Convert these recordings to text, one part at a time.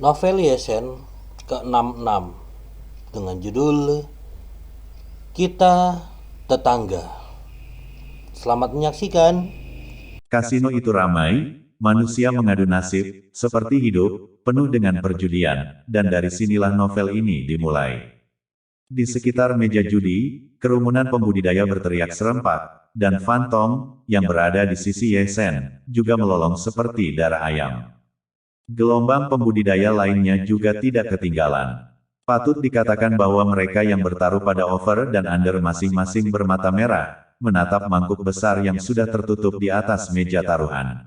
Novel Yesen ke-66 dengan judul Kita Tetangga. Selamat menyaksikan. Kasino itu ramai, manusia mengadu nasib, seperti hidup, penuh dengan perjudian, dan dari sinilah novel ini dimulai. Di sekitar meja judi, kerumunan pembudidaya berteriak serempak, dan Phantom, yang berada di sisi Yesen, juga melolong seperti darah ayam. Gelombang pembudidaya lainnya juga tidak ketinggalan. Patut dikatakan bahwa mereka yang bertaruh pada over dan under masing-masing bermata merah, menatap mangkuk besar yang sudah tertutup di atas meja taruhan.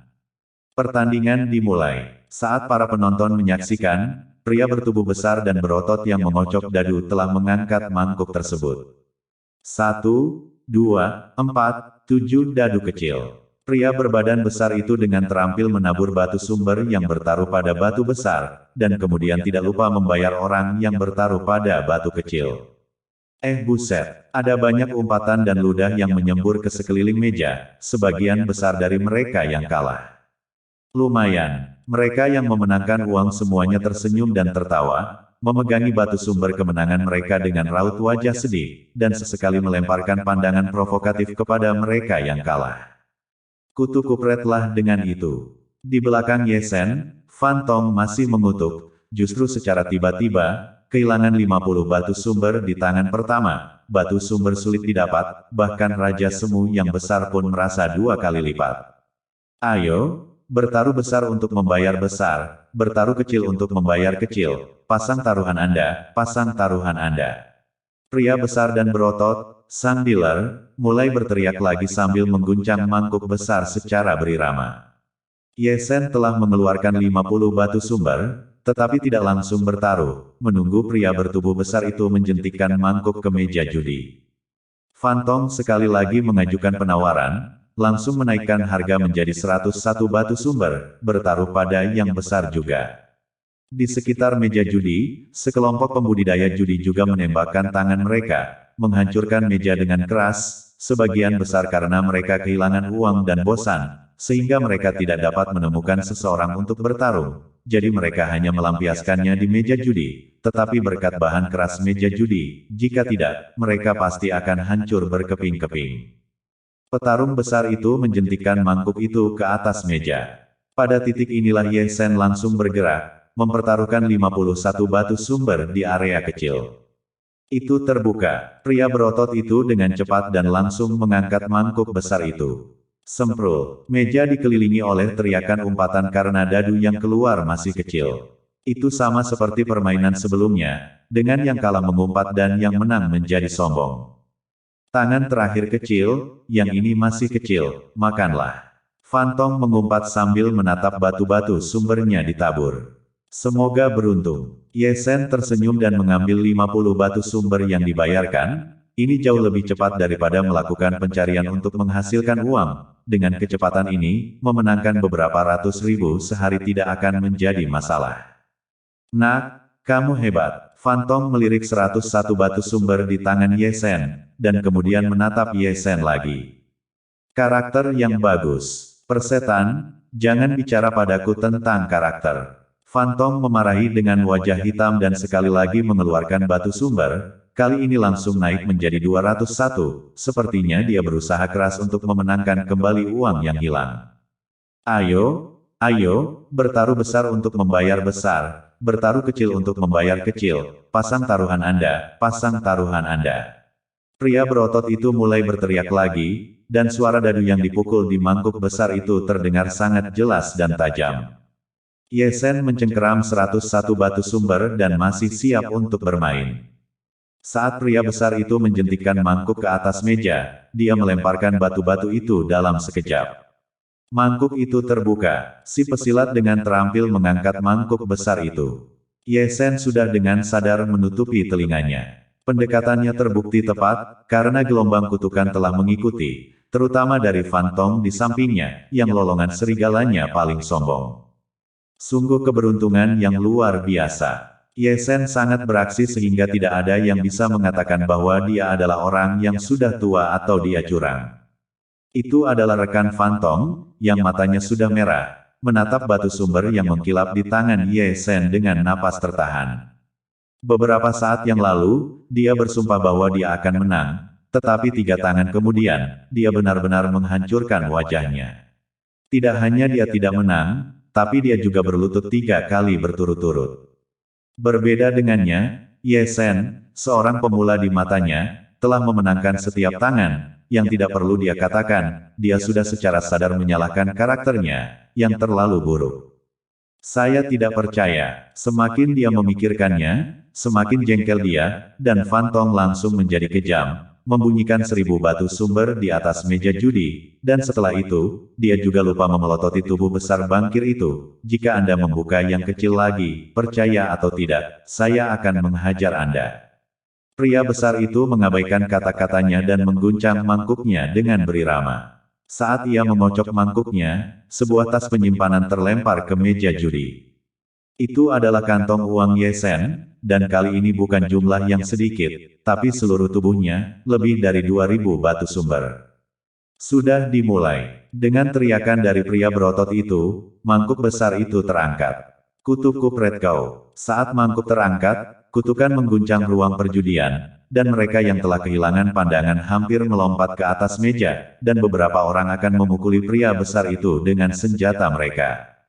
Pertandingan dimulai. Saat para penonton menyaksikan, pria bertubuh besar dan berotot yang mengocok dadu telah mengangkat mangkuk tersebut. 1, 2, 4, 7 dadu kecil. Pria berbadan besar itu dengan terampil menabur batu sumber yang bertaruh pada batu besar, dan kemudian tidak lupa membayar orang yang bertaruh pada batu kecil. Buset, ada banyak umpatan dan ludah yang menyembur ke sekeliling meja, sebagian besar dari mereka yang kalah. Lumayan, mereka yang memenangkan uang semuanya tersenyum dan tertawa, memegangi batu sumber kemenangan mereka dengan raut wajah sedih, dan sesekali melemparkan pandangan provokatif kepada mereka yang kalah. Kutu-kupretlah dengan itu. Di belakang Yesen, Phantom masih mengutuk, justru secara tiba-tiba, kehilangan 50 batu sumber di tangan pertama, batu sumber sulit didapat, bahkan Raja Semu yang besar pun merasa 2 kali lipat. Ayo, bertaruh besar untuk membayar besar, bertaruh kecil untuk membayar kecil, pasang taruhan Anda, pasang taruhan Anda. Pria besar dan berotot, sang dealer, mulai berteriak lagi sambil mengguncang mangkuk besar secara berirama. Yesen telah mengeluarkan 50 batu sumber, tetapi tidak langsung bertaruh, menunggu pria bertubuh besar itu menjentikkan mangkuk ke meja judi. Phantom sekali lagi mengajukan penawaran, langsung menaikkan harga menjadi 101 batu sumber, bertaruh pada yang besar juga. Di sekitar meja judi, sekelompok pembudidaya judi juga menembakkan tangan mereka, menghancurkan meja dengan keras, sebagian besar karena mereka kehilangan uang dan bosan, sehingga mereka tidak dapat menemukan seseorang untuk bertarung, jadi mereka hanya melampiaskannya di meja judi, tetapi berkat bahan keras meja judi, jika tidak, mereka pasti akan hancur berkeping-keping. Petarung besar itu menjentikkan mangkuk itu ke atas meja. Pada titik inilah Yesen langsung bergerak, mempertaruhkan 51 batu sumber di area kecil. Itu terbuka, pria berotot itu dengan cepat dan langsung mengangkat mangkuk besar itu. Semprul, meja dikelilingi oleh teriakan umpatan karena dadu yang keluar masih kecil. Itu sama seperti permainan sebelumnya, dengan yang kalah mengumpat dan yang menang menjadi sombong. Tangan terakhir kecil, yang ini masih kecil, makanlah. Phantom mengumpat sambil menatap batu-batu sumbernya ditabur. Semoga beruntung. Yesen tersenyum dan mengambil 50 batu sumber yang dibayarkan. Ini jauh lebih cepat daripada melakukan pencarian untuk menghasilkan uang. Dengan kecepatan ini, memenangkan beberapa ratus ribu sehari tidak akan menjadi masalah. Nak, kamu hebat. Phantom melirik 101 batu sumber di tangan Yesen, dan kemudian menatap Yesen lagi. Karakter yang bagus. Persetan, jangan bicara padaku tentang karakter. Phantom memarahi dengan wajah hitam dan sekali lagi mengeluarkan batu sumber, kali ini langsung naik menjadi 201, sepertinya dia berusaha keras untuk memenangkan kembali uang yang hilang. Ayo, ayo, bertaruh besar untuk membayar besar, bertaruh kecil untuk membayar kecil, pasang taruhan Anda, pasang taruhan Anda. Pria berotot itu mulai berteriak lagi, dan suara dadu yang dipukul di mangkuk besar itu terdengar sangat jelas dan tajam. Yesen mencengkeram 101 batu sumber dan masih siap untuk bermain. Saat pria besar itu menjentikkan mangkuk ke atas meja, dia melemparkan batu-batu itu dalam sekejap. Mangkuk itu terbuka, si pesilat dengan terampil mengangkat mangkuk besar itu. Yesen sudah dengan sadar menutupi telinganya. Pendekatannya terbukti tepat, karena gelombang kutukan telah mengikuti, terutama dari Phantom di sampingnya, yang lolongan serigalanya paling sombong. Sungguh keberuntungan yang luar biasa. Yesen sangat beraksi sehingga tidak ada yang bisa mengatakan bahwa dia adalah orang yang sudah tua atau dia curang. Itu adalah rekan Phantom, yang matanya sudah merah, menatap batu sumber yang mengkilap di tangan Ye Sen dengan napas tertahan. Beberapa saat yang lalu, dia bersumpah bahwa dia akan menang, tetapi 3 tangan kemudian, dia benar-benar menghancurkan wajahnya. Tidak hanya dia tidak menang, tapi dia juga berlutut 3 kali berturut-turut. Berbeda dengannya, Ye Sen, seorang pemula di matanya, telah memenangkan setiap tangan, yang tidak perlu dia katakan, dia sudah secara sadar menyalahkan karakternya, yang terlalu buruk. Saya tidak percaya, semakin dia memikirkannya, semakin jengkel dia, dan Fan Tong langsung menjadi kejam, membunyikan 1000 batu sumber di atas meja judi, dan setelah itu, dia juga lupa memelototi tubuh besar bangkir itu. Jika Anda membuka yang kecil lagi, percaya atau tidak, saya akan menghajar Anda. Pria besar itu mengabaikan kata-katanya dan mengguncang mangkuknya dengan berirama. Saat ia memocok mangkuknya, sebuah tas penyimpanan terlempar ke meja judi. Itu adalah kantong uang Ye Sen, dan kali ini bukan jumlah yang sedikit, tapi seluruh tubuhnya, lebih dari 2000 batu sumber. Sudah dimulai. Dengan teriakan dari pria berotot itu, mangkuk besar itu terangkat. Kutuk kupret kau. Saat mangkuk terangkat, kutukan mengguncang ruang perjudian, dan mereka yang telah kehilangan pandangan hampir melompat ke atas meja, dan beberapa orang akan memukuli pria besar itu dengan senjata mereka.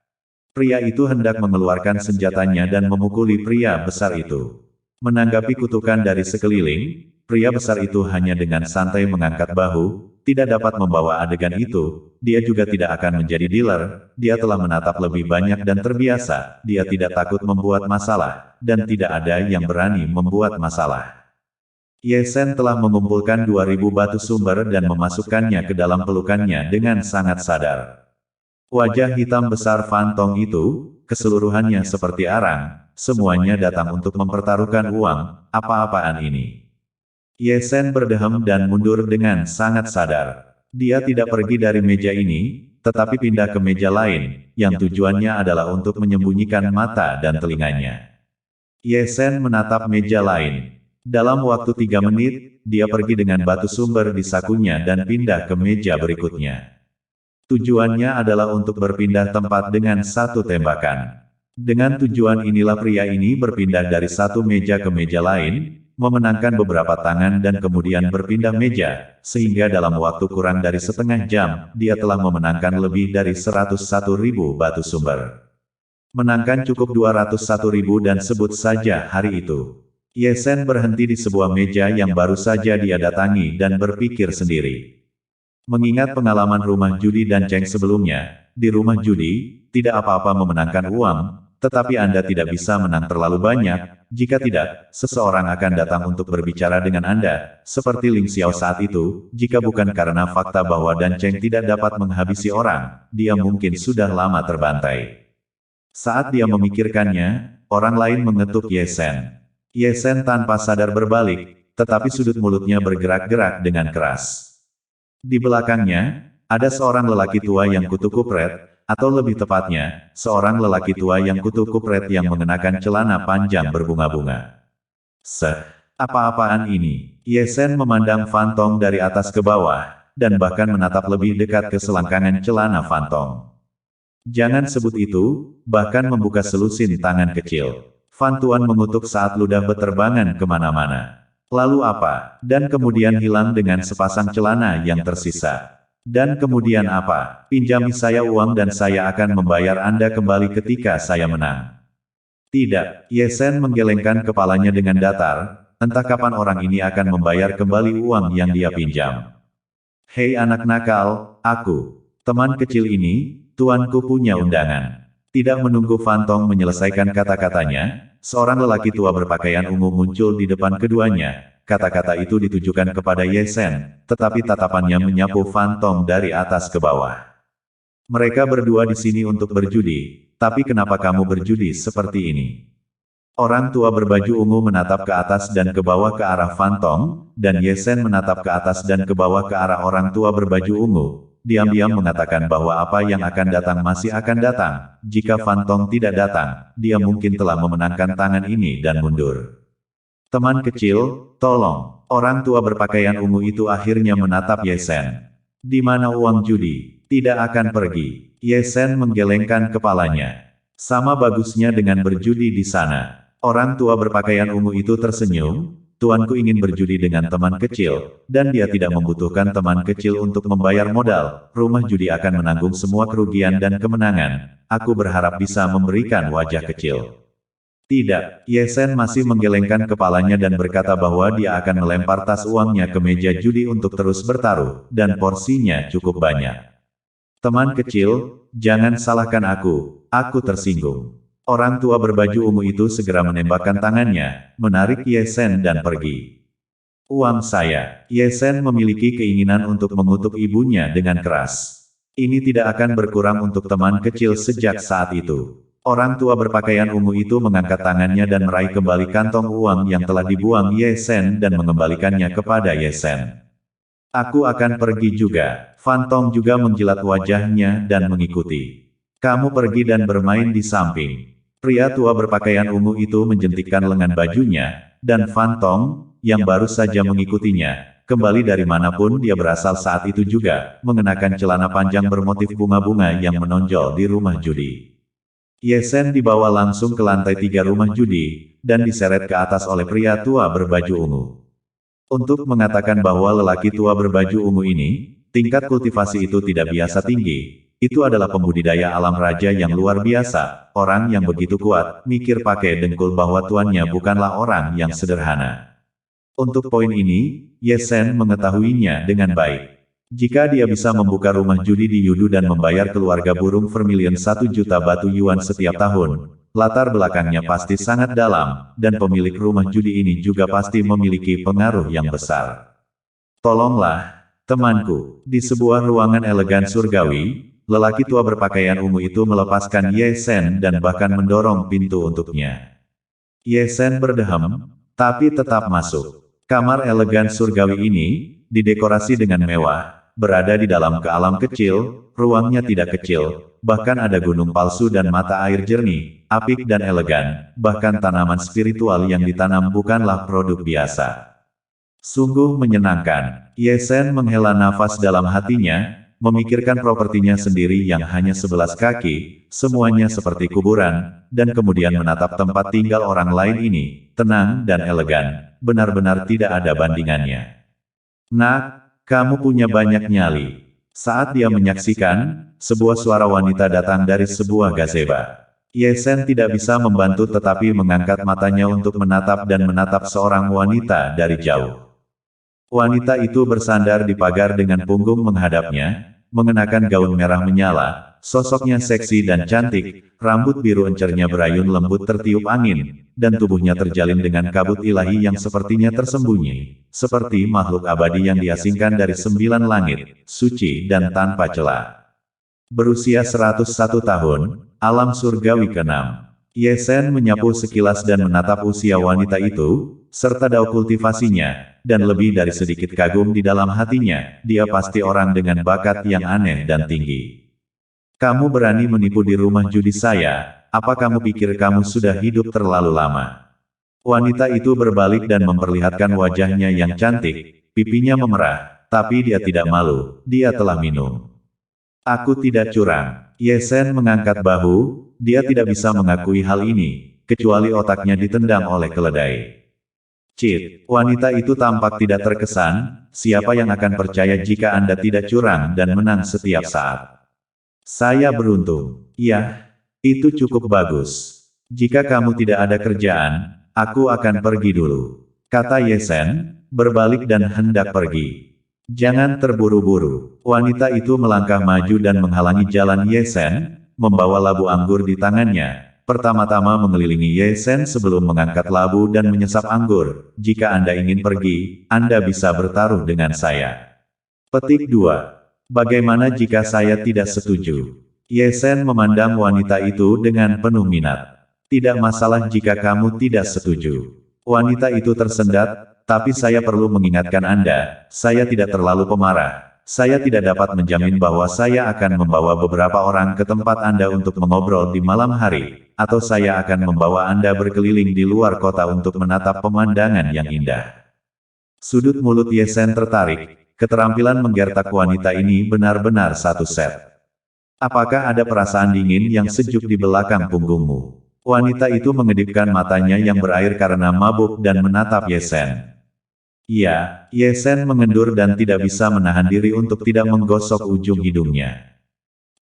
Pria itu hendak mengeluarkan senjatanya dan memukuli pria besar itu. Menanggapi kutukan dari sekeliling, pria besar itu hanya dengan santai mengangkat bahu, tidak dapat membawa adegan itu, dia juga tidak akan menjadi dealer, dia telah menatap lebih banyak dan terbiasa, dia tidak takut membuat masalah, dan tidak ada yang berani membuat masalah. Ye Sen telah mengumpulkan 2000 batu sumber dan memasukkannya ke dalam pelukannya dengan sangat sadar. Wajah hitam besar Fan Tong itu, keseluruhannya seperti arang, semuanya datang untuk mempertaruhkan uang, apa-apaan ini. Ye Sen berdeham dan mundur dengan sangat sadar. Dia tidak pergi dari meja ini, tetapi pindah ke meja lain, yang tujuannya adalah untuk menyembunyikan mata dan telinganya. Ye Sen menatap meja lain. Dalam waktu 3 menit, dia pergi dengan batu sumber di sakunya dan pindah ke meja berikutnya. Tujuannya adalah untuk berpindah tempat dengan satu tembakan. Dengan tujuan inilah pria ini berpindah dari satu meja ke meja lain, memenangkan beberapa tangan dan kemudian berpindah meja, sehingga dalam waktu kurang dari setengah jam, dia telah memenangkan lebih dari 101.000 batu sumber. Menangkan cukup 201.000 dan sebut saja hari itu. Ye Sen berhenti di sebuah meja yang baru saja dia datangi dan berpikir sendiri. Mengingat pengalaman rumah judi dan Cheng sebelumnya, di rumah judi, tidak apa-apa memenangkan uang, tetapi Anda tidak bisa menang terlalu banyak, jika tidak, seseorang akan datang untuk berbicara dengan Anda, seperti Ling Xiao saat itu, jika bukan karena fakta bahwa Dan Cheng tidak dapat menghabisi orang, dia mungkin sudah lama terbantai. Saat dia memikirkannya, orang lain mengetuk Ye Sen. Ye Sen tanpa sadar berbalik, tetapi sudut mulutnya bergerak-gerak dengan keras. Di belakangnya, ada seorang lelaki tua yang kutu kupret, atau lebih tepatnya, seorang lelaki tua yang kutu kupret yang mengenakan celana panjang berbunga-bunga. Apa-apaan ini? Ye Sen memandang Fan Tong dari atas ke bawah, dan bahkan menatap lebih dekat ke selangkangan celana Fan Tong. Jangan sebut itu, bahkan membuka selusin tangan kecil. Fan Tuan mengutuk saat ludah beterbangan kemana-mana. Lalu apa? Dan kemudian hilang dengan sepasang celana yang tersisa. Dan kemudian apa? Pinjami saya uang dan saya akan membayar Anda kembali ketika saya menang. Tidak, Ye Sen menggelengkan kepalanya dengan datar, entah kapan orang ini akan membayar kembali uang yang dia pinjam. Hei anak nakal, teman kecil ini, tuanku punya undangan. Tidak menunggu Fan Tong menyelesaikan kata-katanya, seorang lelaki tua berpakaian ungu muncul di depan keduanya. Kata-kata itu ditujukan kepada Ye Sen, tetapi tatapannya menyapu Fan Tong dari atas ke bawah. Mereka berdua di sini untuk berjudi, tapi kenapa kamu berjudi seperti ini? Orang tua berbaju ungu menatap ke atas dan ke bawah ke arah Fan Tong, dan Ye Sen menatap ke atas dan ke bawah ke arah orang tua berbaju ungu. Diam-diam mengatakan bahwa apa yang akan datang masih akan datang. Jika Fan Tong tidak datang, dia mungkin telah memenangkan tangan ini dan mundur. Teman kecil, tolong. Orang tua berpakaian ungu itu akhirnya menatap Ye Sen. Di mana uang judi? Tidak akan pergi. Ye Sen menggelengkan kepalanya. Sama bagusnya dengan berjudi di sana. Orang tua berpakaian ungu itu tersenyum, tuanku ingin berjudi dengan teman kecil, dan dia tidak membutuhkan teman kecil untuk membayar modal. Rumah judi akan menanggung semua kerugian dan kemenangan. Aku berharap bisa memberikan wajah kecil. Tidak, Ye Sen masih menggelengkan kepalanya dan berkata bahwa dia akan melempar tas uangnya ke meja judi untuk terus bertaruh, dan porsinya cukup banyak. Teman kecil, jangan salahkan aku tersinggung. Orang tua berbaju ungu itu segera menembakkan tangannya, menarik Ye Sen dan pergi. Uang saya. Ye Sen memiliki keinginan untuk mengutuk ibunya dengan keras. Ini tidak akan berkurang untuk teman kecil sejak saat itu. Orang tua berpakaian ungu itu mengangkat tangannya dan meraih kembali kantong uang yang telah dibuang Ye Sen dan mengembalikannya kepada Ye Sen. Aku akan pergi juga. Fan Tong juga menjilat wajahnya dan mengikuti. Kamu pergi dan bermain di samping. Pria tua berpakaian ungu itu menjentikkan lengan bajunya, dan Fan Tong, yang baru saja mengikutinya, kembali dari manapun dia berasal saat itu juga, mengenakan celana panjang bermotif bunga-bunga yang menonjol di rumah judi. Ye Sen dibawa langsung ke lantai 3 rumah judi, dan diseret ke atas oleh pria tua berbaju ungu. Untuk mengatakan bahwa lelaki tua berbaju ungu ini, tingkat kultivasi itu tidak biasa tinggi. Itu adalah pembudidaya alam raja yang luar biasa, orang yang begitu kuat, mikir pakai dengkul bahwa tuannya bukanlah orang yang sederhana. Untuk poin ini, Ye Sen mengetahuinya dengan baik. Jika dia bisa membuka rumah judi di Yudu dan membayar keluarga burung Vermilion 1 juta batu yuan setiap tahun, latar belakangnya pasti sangat dalam, dan pemilik rumah judi ini juga pasti memiliki pengaruh yang besar. Tolonglah, temanku. Di sebuah ruangan elegan surgawi, lelaki tua berpakaian ungu itu melepaskan Ye Sen dan bahkan mendorong pintu untuknya. Ye Sen berdeham, tapi tetap masuk. Kamar elegan surgawi ini, didekorasi dengan mewah, berada di dalam kealam kecil, ruangnya tidak kecil, bahkan ada gunung palsu dan mata air jernih, apik dan elegan, bahkan tanaman spiritual yang ditanam bukanlah produk biasa. Sungguh menyenangkan. Ye Sen menghela nafas dalam hatinya, memikirkan propertinya sendiri yang hanya 11 kaki, semuanya seperti kuburan, dan kemudian menatap tempat tinggal orang lain ini, tenang dan elegan, benar-benar tidak ada bandingannya. Nak, kamu punya banyak nyali. Saat dia menyaksikan, sebuah suara wanita datang dari sebuah gazebo. Ye Sen tidak bisa membantu tetapi mengangkat matanya untuk menatap dan menatap seorang wanita dari jauh. Wanita itu bersandar di pagar dengan punggung menghadapnya, mengenakan gaun merah menyala, sosoknya seksi dan cantik, rambut biru encernya berayun lembut tertiup angin, dan tubuhnya terjalin dengan kabut ilahi yang sepertinya tersembunyi, seperti makhluk abadi yang diasingkan dari 9 langit, suci dan tanpa celah. Berusia 101 tahun, alam surgawi ke-6. Ye Sen menyapu sekilas dan menatap usia wanita itu, serta dao kultivasinya, dan lebih dari sedikit kagum di dalam hatinya, dia pasti orang dengan bakat yang aneh dan tinggi. Kamu berani menipu di rumah judi saya, apa kamu pikir kamu sudah hidup terlalu lama? Wanita itu berbalik dan memperlihatkan wajahnya yang cantik, pipinya memerah, tapi dia tidak malu, dia telah minum. Aku tidak curang. Ye Sen mengangkat bahu, dia tidak bisa mengakui hal ini, kecuali otaknya ditendang oleh keledai. Cit, wanita itu tampak tidak terkesan, siapa yang akan percaya jika Anda tidak curang dan menang setiap saat? Saya beruntung. Ya, itu cukup bagus. Jika kamu tidak ada kerjaan, aku akan pergi dulu, kata Ye Sen, berbalik dan hendak pergi. Jangan terburu-buru. Wanita itu melangkah maju dan menghalangi jalan Ye Sen, membawa labu anggur di tangannya. Pertama-tama mengelilingi Ye Sen sebelum mengangkat labu dan menyesap anggur. Jika Anda ingin pergi, Anda bisa bertaruh dengan saya. Petik 2. Bagaimana jika saya tidak setuju? Ye Sen memandang wanita itu dengan penuh minat. Tidak masalah jika kamu tidak setuju. Wanita itu tersendat. Tapi saya perlu mengingatkan Anda, saya tidak terlalu pemarah. Saya tidak dapat menjamin bahwa saya akan membawa beberapa orang ke tempat Anda untuk mengobrol di malam hari, atau saya akan membawa Anda berkeliling di luar kota untuk menatap pemandangan yang indah. Sudut mulut Ye Sen tertarik, keterampilan menggertak wanita ini benar-benar satu set. Apakah ada perasaan dingin yang sejuk di belakang punggungmu? Wanita itu mengedipkan matanya yang berair karena mabuk dan menatap Ye Sen. Iya, Ye Sen mengendur dan tidak bisa menahan diri untuk tidak menggosok ujung hidungnya.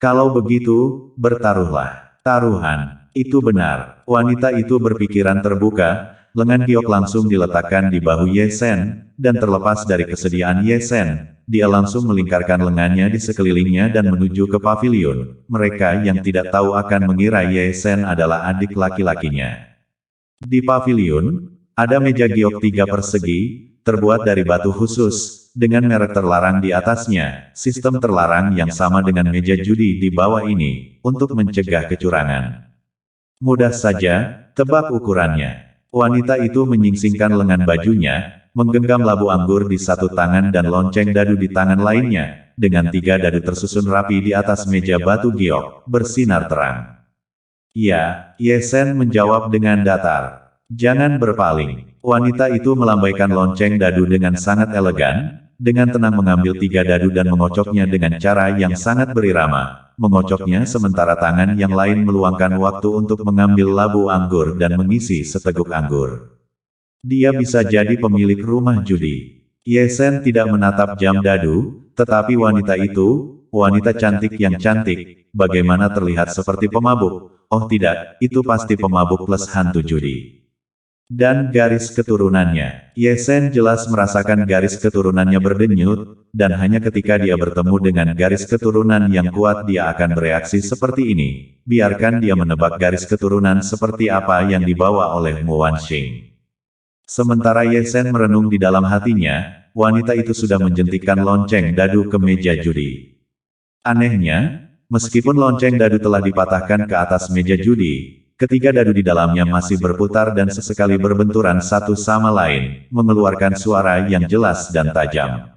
Kalau begitu, bertaruhlah. Taruhan. Itu benar. Wanita itu berpikiran terbuka, lengan giok langsung diletakkan di bahu Ye Sen, dan terlepas dari kesediaan Ye Sen, dia langsung melingkarkan lengannya di sekelilingnya dan menuju ke pavilion. Mereka yang tidak tahu akan mengira Ye Sen adalah adik laki-lakinya. Di pavilion, ada meja giok 3 persegi, terbuat dari batu khusus, dengan merek terlarang di atasnya, sistem terlarang yang sama dengan meja judi di bawah ini, untuk mencegah kecurangan. Mudah saja, tebak ukurannya. Wanita itu menyingsingkan lengan bajunya, menggenggam labu anggur di satu tangan dan lonceng dadu di tangan lainnya, dengan 3 dadu tersusun rapi di atas meja batu giok, bersinar terang. Ya, Ye Sen menjawab dengan datar. Jangan berpaling. Wanita itu melambaikan lonceng dadu dengan sangat elegan, dengan tenang mengambil 3 dadu dan mengocoknya dengan cara yang sangat berirama. Mengocoknya sementara tangan yang lain meluangkan waktu untuk mengambil labu anggur dan mengisi seteguk anggur. Dia bisa jadi pemilik rumah judi. Ye Sen tidak menatap jam dadu, tetapi wanita itu, wanita cantik yang cantik, bagaimana terlihat seperti pemabuk. Oh tidak, itu pasti pemabuk plus hantu judi. Dan garis keturunannya. Ye Sen jelas merasakan garis keturunannya berdenyut, dan hanya ketika dia bertemu dengan garis keturunan yang kuat dia akan bereaksi seperti ini. Biarkan dia menebak garis keturunan seperti apa yang dibawa oleh Mu Wanxing. Sementara Ye Sen merenung di dalam hatinya, wanita itu sudah menjentikkan lonceng dadu ke meja judi. Anehnya, meskipun lonceng dadu telah dipatahkan ke atas meja judi, ketiga dadu di dalamnya masih berputar dan sesekali berbenturan satu sama lain, mengeluarkan suara yang jelas dan tajam.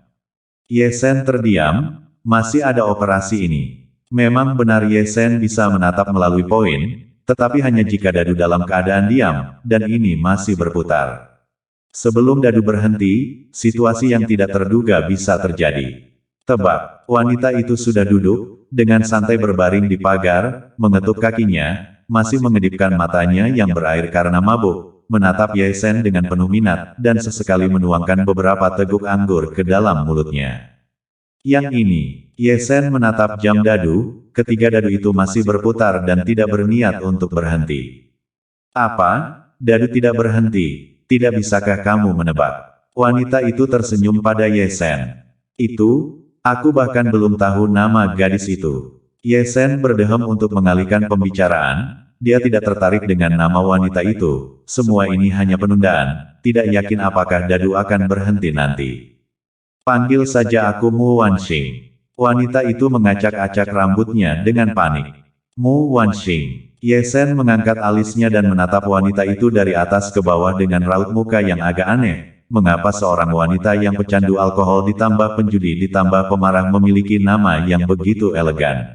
Ye Sen terdiam, masih ada operasi ini. Memang benar Ye Sen bisa menatap melalui poin, tetapi hanya jika dadu dalam keadaan diam, dan ini masih berputar. Sebelum dadu berhenti, situasi yang tidak terduga bisa terjadi. Tebak, wanita itu sudah duduk, dengan santai berbaring di pagar, mengetuk kakinya, masih mengedipkan matanya yang berair karena mabuk, menatap Ye Sen dengan penuh minat, dan sesekali menuangkan beberapa teguk anggur ke dalam mulutnya. Yang ini, Ye Sen menatap jam dadu, ketiga dadu itu masih berputar dan tidak berniat untuk berhenti. Apa? Dadu tidak berhenti. Tidak bisakah kamu menebak? Wanita itu tersenyum pada Ye Sen. Itu, aku bahkan belum tahu nama gadis itu. Ye Sen berdehem untuk mengalihkan pembicaraan, dia tidak tertarik dengan nama wanita itu, semua ini hanya penundaan, tidak yakin apakah dadu akan berhenti nanti. Panggil saja aku Mu Wanxing. Wanita itu mengacak-acak rambutnya dengan panik. Mu Wanxing. Ye Sen mengangkat alisnya dan menatap wanita itu dari atas ke bawah dengan raut muka yang agak aneh. Mengapa seorang wanita yang pecandu alkohol ditambah penjudi ditambah pemarah memiliki nama yang begitu elegan?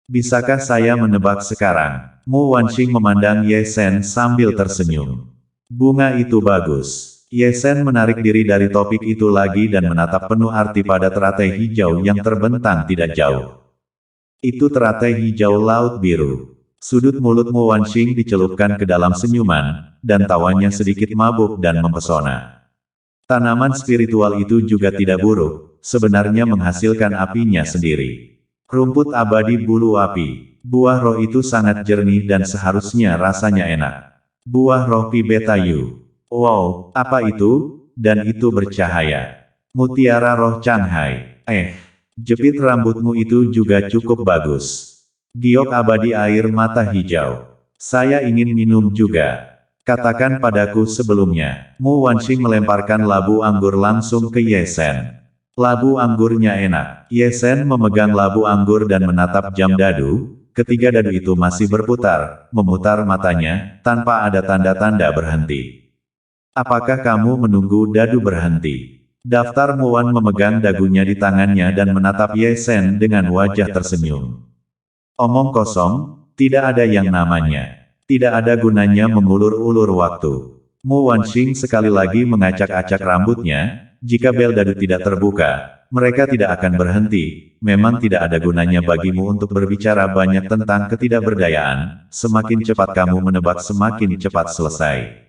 Bisakah saya menebak sekarang? Mu Wanxing memandang Ye Sen sambil tersenyum. Bunga itu bagus. Ye Sen menarik diri dari topik itu lagi dan menatap penuh arti pada teratai hijau yang terbentang tidak jauh. Itu teratai hijau laut biru. Sudut mulut Mu Wanxing dicelupkan ke dalam senyuman, dan tawanya sedikit mabuk dan mempesona. Tanaman spiritual itu juga tidak buruk, sebenarnya menghasilkan apinya sendiri. Rumput abadi bulu api. Buah roh itu sangat jernih dan seharusnya rasanya enak. Buah roh Pi Beta Yu. Wow, apa itu? Dan itu bercahaya. Mutiara roh Changhai. Jepit rambutmu itu juga cukup bagus. Giok abadi air mata hijau. Saya ingin minum juga. Katakan padaku sebelumnya. Mu Wanxing melemparkan labu anggur langsung ke Ye Sen. Labu anggurnya enak. Ye Sen memegang labu anggur dan menatap jam dadu. Ketiga dadu itu masih berputar, memutar matanya, tanpa ada tanda-tanda berhenti. Apakah kamu menunggu dadu berhenti? Daftar Muan memegang dagunya di tangannya dan menatap Ye Sen dengan wajah tersenyum. Omong kosong, tidak ada yang namanya. Tidak ada gunanya mengulur-ulur waktu. Mu Wanxing sekali lagi mengacak-acak rambutnya, jika bel dadu tidak terbuka, mereka tidak akan berhenti. Memang tidak ada gunanya bagimu untuk berbicara banyak tentang ketidakberdayaan. Semakin cepat kamu menebak, semakin cepat selesai.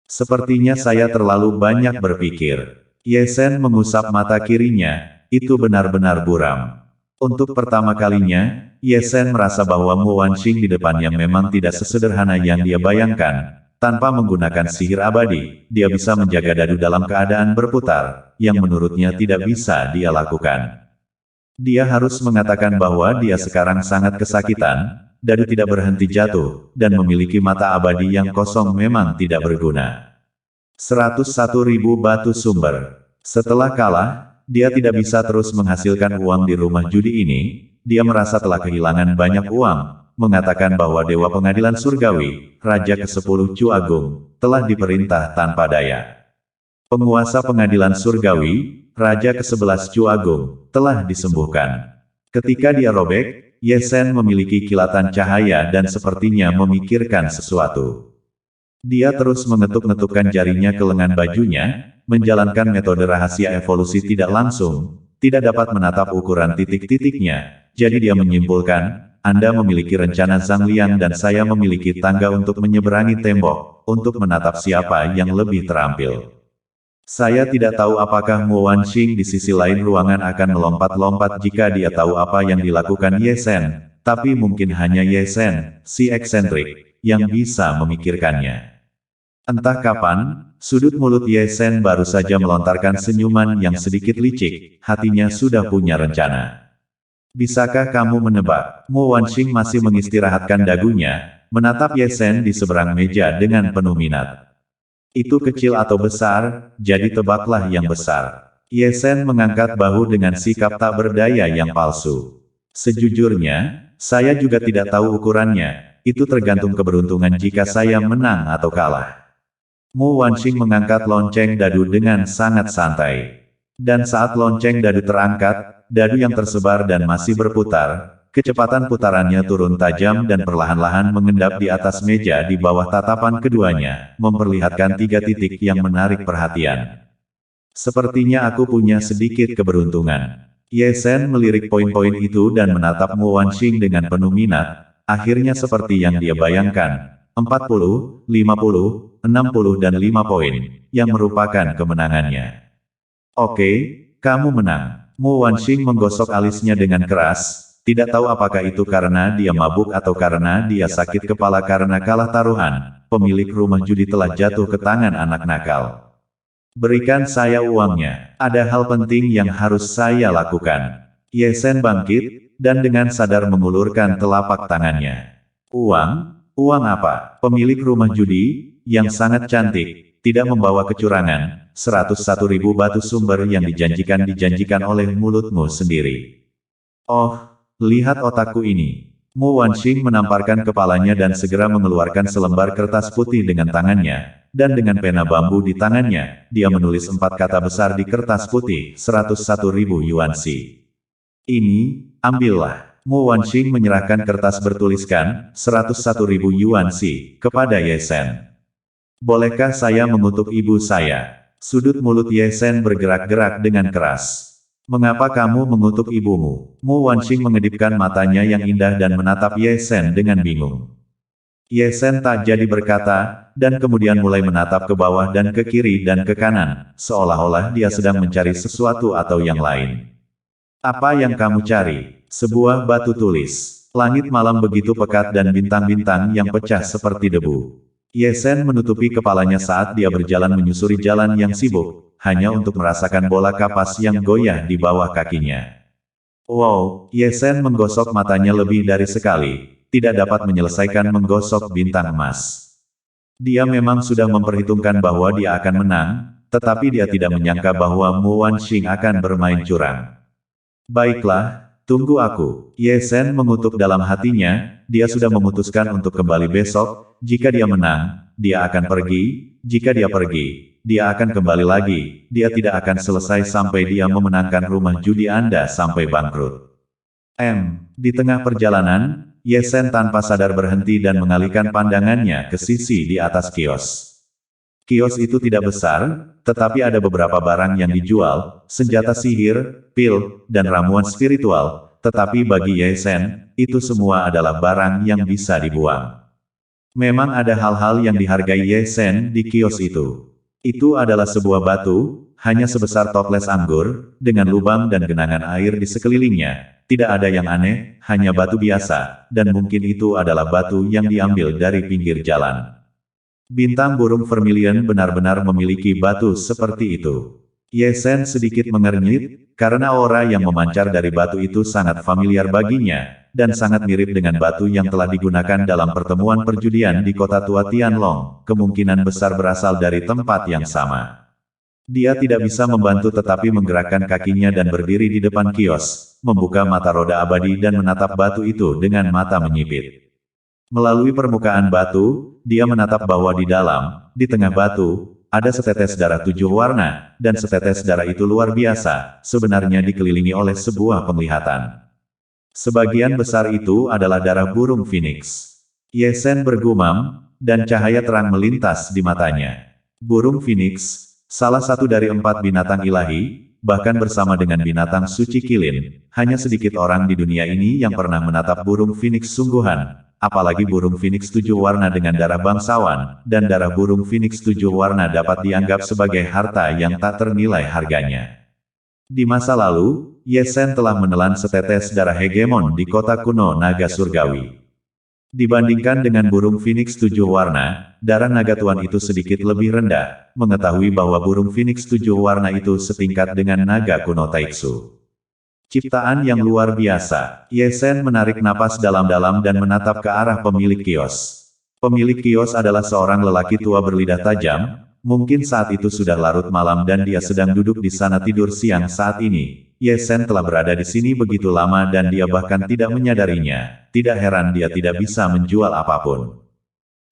Sepertinya saya terlalu banyak berpikir. Ye Sen mengusap mata kirinya, itu benar-benar buram. Untuk pertama kalinya, Ye Sen merasa bahwa Mo Wanxing di depannya memang tidak sesederhana yang dia bayangkan. Tanpa menggunakan sihir abadi, dia bisa menjaga dadu dalam keadaan berputar, yang menurutnya tidak bisa dia lakukan. Dia harus mengatakan bahwa dia sekarang sangat kesakitan, dadu tidak berhenti jatuh, dan memiliki mata abadi yang kosong memang tidak berguna. 101.000 batu sumber. Setelah kalah, dia tidak bisa terus menghasilkan uang di rumah judi ini. Dia merasa telah kehilangan banyak uang, mengatakan bahwa Dewa Pengadilan Surgawi, Raja ke-10 Chu Agung, telah diperintah tanpa daya. Penguasa Pengadilan Surgawi, Raja ke-11 Chu Agung, telah disembuhkan. Ketika dia robek, Ye Sen memiliki kilatan cahaya dan sepertinya memikirkan sesuatu. Dia terus mengetuk-ngetukkan jarinya ke lengan bajunya, menjalankan metode rahasia evolusi tidak langsung, tidak dapat menatap ukuran titik-titiknya. Jadi dia menyimpulkan, Anda memiliki rencana Zhang Liang dan saya memiliki tangga untuk menyeberangi tembok, untuk menatap siapa yang lebih terampil. Saya tidak tahu apakah Mo Wanxing di sisi lain ruangan akan melompat-lompat jika dia tahu apa yang dilakukan Ye Sen, tapi mungkin hanya Ye Sen, si eksentrik, yang bisa memikirkannya. Entah kapan, sudut mulut Ye Sen baru saja melontarkan senyuman yang sedikit licik, hatinya sudah punya rencana. Bisakah kamu menebak? Mo Wanxing masih mengistirahatkan dagunya, menatap Ye Sen di seberang meja dengan penuh minat. Itu kecil atau besar, jadi tebaklah yang besar. Ye Sen mengangkat bahu dengan sikap tak berdaya yang palsu. Sejujurnya, saya juga tidak tahu ukurannya, itu tergantung keberuntungan jika saya menang atau kalah. Mo Wanxing mengangkat lonceng dadu dengan sangat santai. Dan saat lonceng dadu terangkat, dadu yang tersebar dan masih berputar, kecepatan putarannya turun tajam dan perlahan-lahan mengendap di atas meja di bawah tatapan keduanya, memperlihatkan 3 titik yang menarik perhatian. Sepertinya aku punya sedikit keberuntungan. Ye Sen melirik poin-poin itu dan menatap Mo Wanxing dengan penuh minat, akhirnya seperti yang dia bayangkan. 40, 50, 60 dan 5 poin, yang merupakan kemenangannya. Oke, kamu menang. Mo Wanxing menggosok alisnya dengan keras, tidak tahu apakah itu karena dia mabuk atau karena dia sakit kepala karena kalah taruhan. Pemilik rumah judi telah jatuh ke tangan anak nakal. Berikan saya uangnya, ada hal penting yang harus saya lakukan. Ye Sen bangkit, dan dengan sadar mengulurkan telapak tangannya. Uang? Uang apa? Pemilik rumah judi, yang sangat cantik, tidak membawa kecurangan, 101.000 batu sumber yang dijanjikan oleh mulutmu sendiri. Oh, lihat otakku ini. Mo Wanxing menamparkan kepalanya dan segera mengeluarkan selembar kertas putih dengan tangannya, dan dengan pena bambu di tangannya, dia menulis 4 kata besar di kertas putih, 101.000 yuansi. Ini, ambillah. Mo Wanxing menyerahkan kertas bertuliskan, 101.000 yuansi, kepada Ye Sen. Bolehkah saya mengutuk ibu saya? Sudut mulut Ye Sen bergerak-gerak dengan keras. Mengapa kamu mengutuk ibumu? Mo Wanxing mengedipkan matanya yang indah dan menatap Ye Sen dengan bingung. Ye Sen tak jadi berkata, dan kemudian mulai menatap ke bawah dan ke kiri dan ke kanan, seolah-olah dia sedang mencari sesuatu atau yang lain. Apa yang kamu cari? Sebuah batu tulis. Langit malam begitu pekat dan bintang-bintang yang pecah seperti debu. Ye Sen menutupi kepalanya saat dia berjalan menyusuri jalan yang sibuk, hanya untuk merasakan bola kapas yang goyah di bawah kakinya. Wow, Ye Sen menggosok matanya lebih dari sekali, tidak dapat menyelesaikan menggosok bintang emas. Dia memang sudah memperhitungkan bahwa dia akan menang, tetapi dia tidak menyangka bahwa Mo Wanxing akan bermain curang. Baiklah, tunggu aku. Ye Sen mengutuk dalam hatinya, dia sudah memutuskan untuk kembali besok, jika dia menang, dia akan pergi, jika dia pergi, dia akan kembali lagi, dia tidak akan selesai sampai dia memenangkan rumah judi Anda sampai bangkrut. Di tengah perjalanan, Ye Sen tanpa sadar berhenti dan mengalihkan pandangannya ke sisi di atas kios. Kios itu tidak besar, tetapi ada beberapa barang yang dijual, senjata sihir, pil, dan ramuan spiritual, tetapi bagi Ye Sen, itu semua adalah barang yang bisa dibuang. Memang ada hal-hal yang dihargai Ye Sen di kios itu. Itu adalah sebuah batu, hanya sebesar toples anggur, dengan lubang dan genangan air di sekelilingnya. Tidak ada yang aneh, hanya batu biasa, dan mungkin itu adalah batu yang diambil dari pinggir jalan. Bintang burung vermilion benar-benar memiliki batu seperti itu. Ye Sen sedikit mengernyit, karena aura yang memancar dari batu itu sangat familiar baginya, dan sangat mirip dengan batu yang telah digunakan dalam pertemuan perjudian di kota tua Tianlong, kemungkinan besar berasal dari tempat yang sama. Dia tidak bisa membantu tetapi menggerakkan kakinya dan berdiri di depan kios, membuka mata roda abadi dan menatap batu itu dengan mata menyipit. Melalui permukaan batu, dia menatap bahwa di dalam, di tengah batu, ada setetes darah 7 warna, dan setetes darah itu luar biasa, sebenarnya dikelilingi oleh sebuah penglihatan. Sebagian besar itu adalah darah burung phoenix. Ye Sen bergumam, dan cahaya terang melintas di matanya. Burung phoenix, salah satu dari 4 binatang ilahi, bahkan bersama dengan binatang suci kilin, hanya sedikit orang di dunia ini yang pernah menatap burung phoenix sungguhan. Apalagi burung phoenix 7 warna dengan darah bangsawan, dan darah burung phoenix 7 warna dapat dianggap sebagai harta yang tak ternilai harganya. Di masa lalu, Ye Sen telah menelan setetes darah hegemon di kota kuno naga surgawi. Dibandingkan dengan burung phoenix 7 warna, darah naga tuan itu sedikit lebih rendah, mengetahui bahwa burung phoenix 7 warna itu setingkat dengan naga kuno Taiksu. Ciptaan yang luar biasa. Ye Sen menarik napas dalam-dalam dan menatap ke arah pemilik kios. Pemilik kios adalah seorang lelaki tua berlidah tajam, mungkin saat itu sudah larut malam dan dia sedang duduk di sana tidur siang saat ini. Ye Sen telah berada di sini begitu lama dan dia bahkan tidak menyadarinya. Tidak heran dia tidak bisa menjual apapun.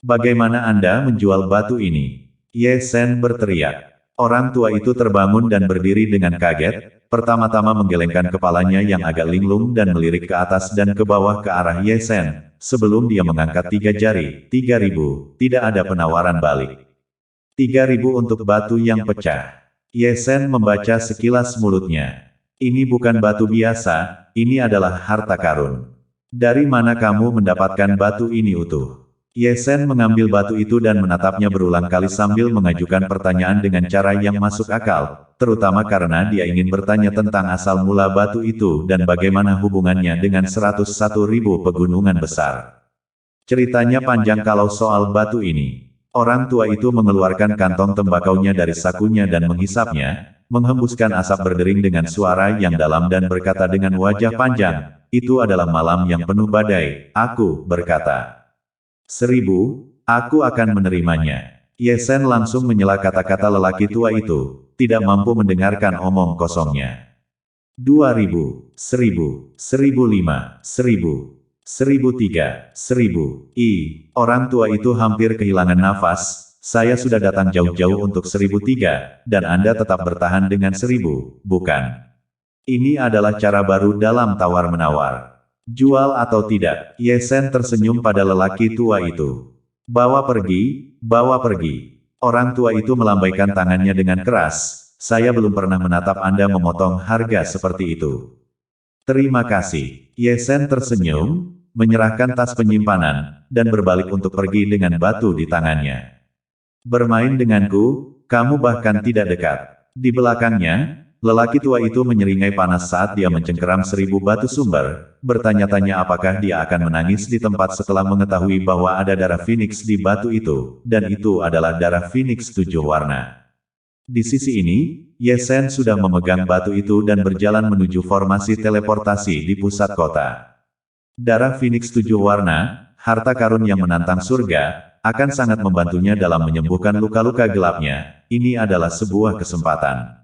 Bagaimana Anda menjual batu ini? Ye Sen berteriak. Orang tua itu terbangun dan berdiri dengan kaget, pertama-tama menggelengkan kepalanya yang agak linglung dan melirik ke atas dan ke bawah ke arah Ye Sen, sebelum dia mengangkat 3 jari. 3.000, tidak ada penawaran balik. 3.000 untuk batu yang pecah. Ye Sen membaca sekilas mulutnya. Ini bukan batu biasa, ini adalah harta karun. Dari mana kamu mendapatkan batu ini utuh? Ye Sen mengambil batu itu dan menatapnya berulang kali sambil mengajukan pertanyaan dengan cara yang masuk akal, terutama karena dia ingin bertanya tentang asal mula batu itu dan bagaimana hubungannya dengan 101.000 pegunungan besar. Ceritanya panjang kalau soal batu ini. Orang tua itu mengeluarkan kantong tembakaunya dari sakunya dan menghisapnya, menghembuskan asap berdering dengan suara yang dalam dan berkata dengan wajah panjang, "Itu adalah malam yang penuh badai," aku berkata. 1.000, aku akan menerimanya. Ye Sen langsung menyela kata-kata lelaki tua itu, tidak mampu mendengarkan omong kosongnya. 2.000, 1.000, 1.005, 1.000, 1.003, 1.000. Orang tua itu hampir kehilangan nafas. Saya sudah datang jauh-jauh untuk 1.003, dan Anda tetap bertahan dengan 1.000, bukan? Ini adalah cara baru dalam tawar-menawar. Jual atau tidak? Ye Sen tersenyum pada lelaki tua itu. Bawa pergi, bawa pergi. Orang tua itu melambaikan tangannya dengan keras. Saya belum pernah menatap Anda memotong harga seperti itu. Terima kasih. Ye Sen tersenyum, menyerahkan tas penyimpanan, dan berbalik untuk pergi dengan batu di tangannya. Bermain denganku, kamu bahkan tidak dekat. Di belakangnya, lelaki tua itu menyeringai panas saat dia mencengkeram 1.000 batu sumber, bertanya-tanya apakah dia akan menangis di tempat setelah mengetahui bahwa ada darah phoenix di batu itu, dan itu adalah darah phoenix 7 warna. Di sisi ini, Ye Sen sudah memegang batu itu dan berjalan menuju formasi teleportasi di pusat kota. Darah phoenix 7 warna, harta karun yang menantang surga, akan sangat membantunya dalam menyembuhkan luka-luka gelapnya. Ini adalah sebuah kesempatan.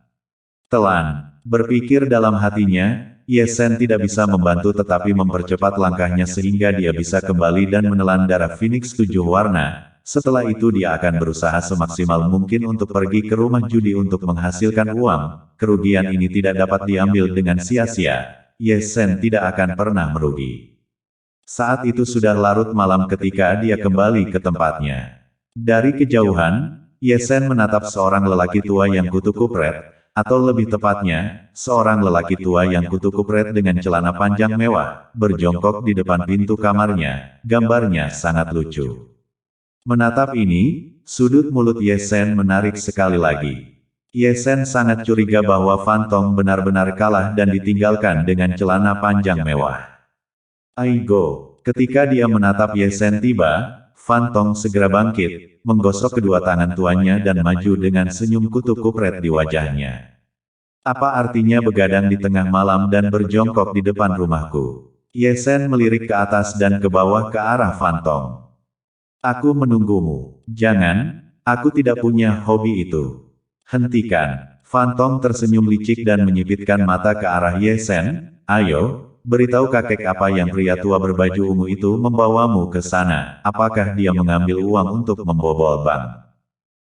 Telan. Berpikir dalam hatinya, Ye Sen tidak bisa membantu tetapi mempercepat langkahnya sehingga dia bisa kembali dan menelan darah phoenix 7 warna. Setelah itu dia akan berusaha semaksimal mungkin untuk pergi ke rumah judi untuk menghasilkan uang. Kerugian ini tidak dapat diambil dengan sia-sia. Ye Sen tidak akan pernah merugi. Saat itu sudah larut malam ketika dia kembali ke tempatnya. Dari kejauhan, Yesen menatap seorang lelaki tua yang kutu kupret, atau lebih tepatnya, seorang lelaki tua yang kutu kupret dengan celana panjang mewah, berjongkok di depan pintu kamarnya. Gambarnya sangat lucu. Menatap ini, sudut mulut Yesen menarik sekali lagi. Yesen sangat curiga bahwa Fantong benar-benar kalah dan ditinggalkan dengan celana panjang mewah. Aigo, ketika dia menatap Yesen tiba, Fantong segera bangkit, menggosok kedua tangan tuannya dan maju dengan senyum kutu kupret di wajahnya. Apa artinya begadang di tengah malam dan berjongkok di depan rumahku? Yesen melirik ke atas dan ke bawah ke arah Fantong. Aku menunggumu. Jangan, aku tidak punya hobi itu. Hentikan. Fantong tersenyum licik dan menyipitkan mata ke arah Yesen. Ayo, beritahu kakek apa yang pria tua berbaju ungu itu membawamu ke sana. Apakah dia mengambil uang untuk membobol bank?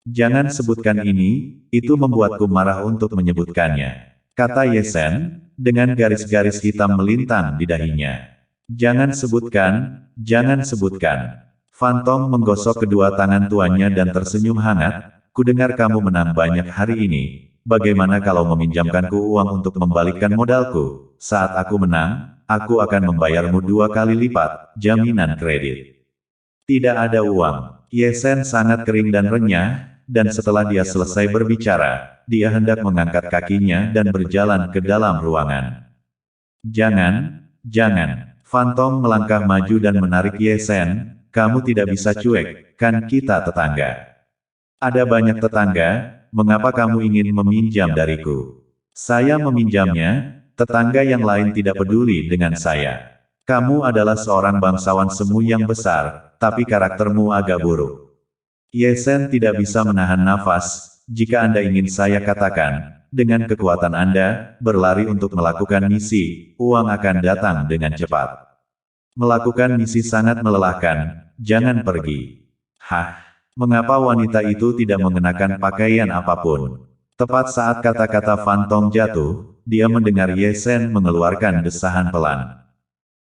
Jangan sebutkan ini, itu membuatku marah untuk menyebutkannya. Kata Yesen, dengan garis-garis hitam melintang di dahinya. Jangan sebutkan, jangan sebutkan. Fantong menggosok kedua tangan tuannya dan tersenyum hangat. Kudengar kamu menang banyak hari ini. Bagaimana kalau meminjamkanku uang untuk membalikkan modalku? Saat aku menang, aku akan membayarmu 2 kali lipat, jaminan kredit. Tidak ada uang. Yesen sangat kering dan renyah, dan setelah dia selesai berbicara, dia hendak mengangkat kakinya dan berjalan ke dalam ruangan. Jangan, jangan. Fantong melangkah maju dan menarik Yesen. Kamu tidak bisa cuek, kan kita tetangga. Ada banyak tetangga, mengapa kamu ingin meminjam dariku? Saya meminjamnya, tetangga yang lain tidak peduli dengan saya. Kamu adalah seorang bangsawan semu yang besar, tapi karaktermu agak buruk. Yesen tidak bisa menahan nafas, jika Anda ingin saya katakan, dengan kekuatan Anda, berlari untuk melakukan misi, uang akan datang dengan cepat. Melakukan misi sangat melelahkan, jangan pergi. Hah, mengapa wanita itu tidak mengenakan pakaian apapun? Tepat saat kata-kata Fantong jatuh, dia mendengar Yesen mengeluarkan desahan pelan.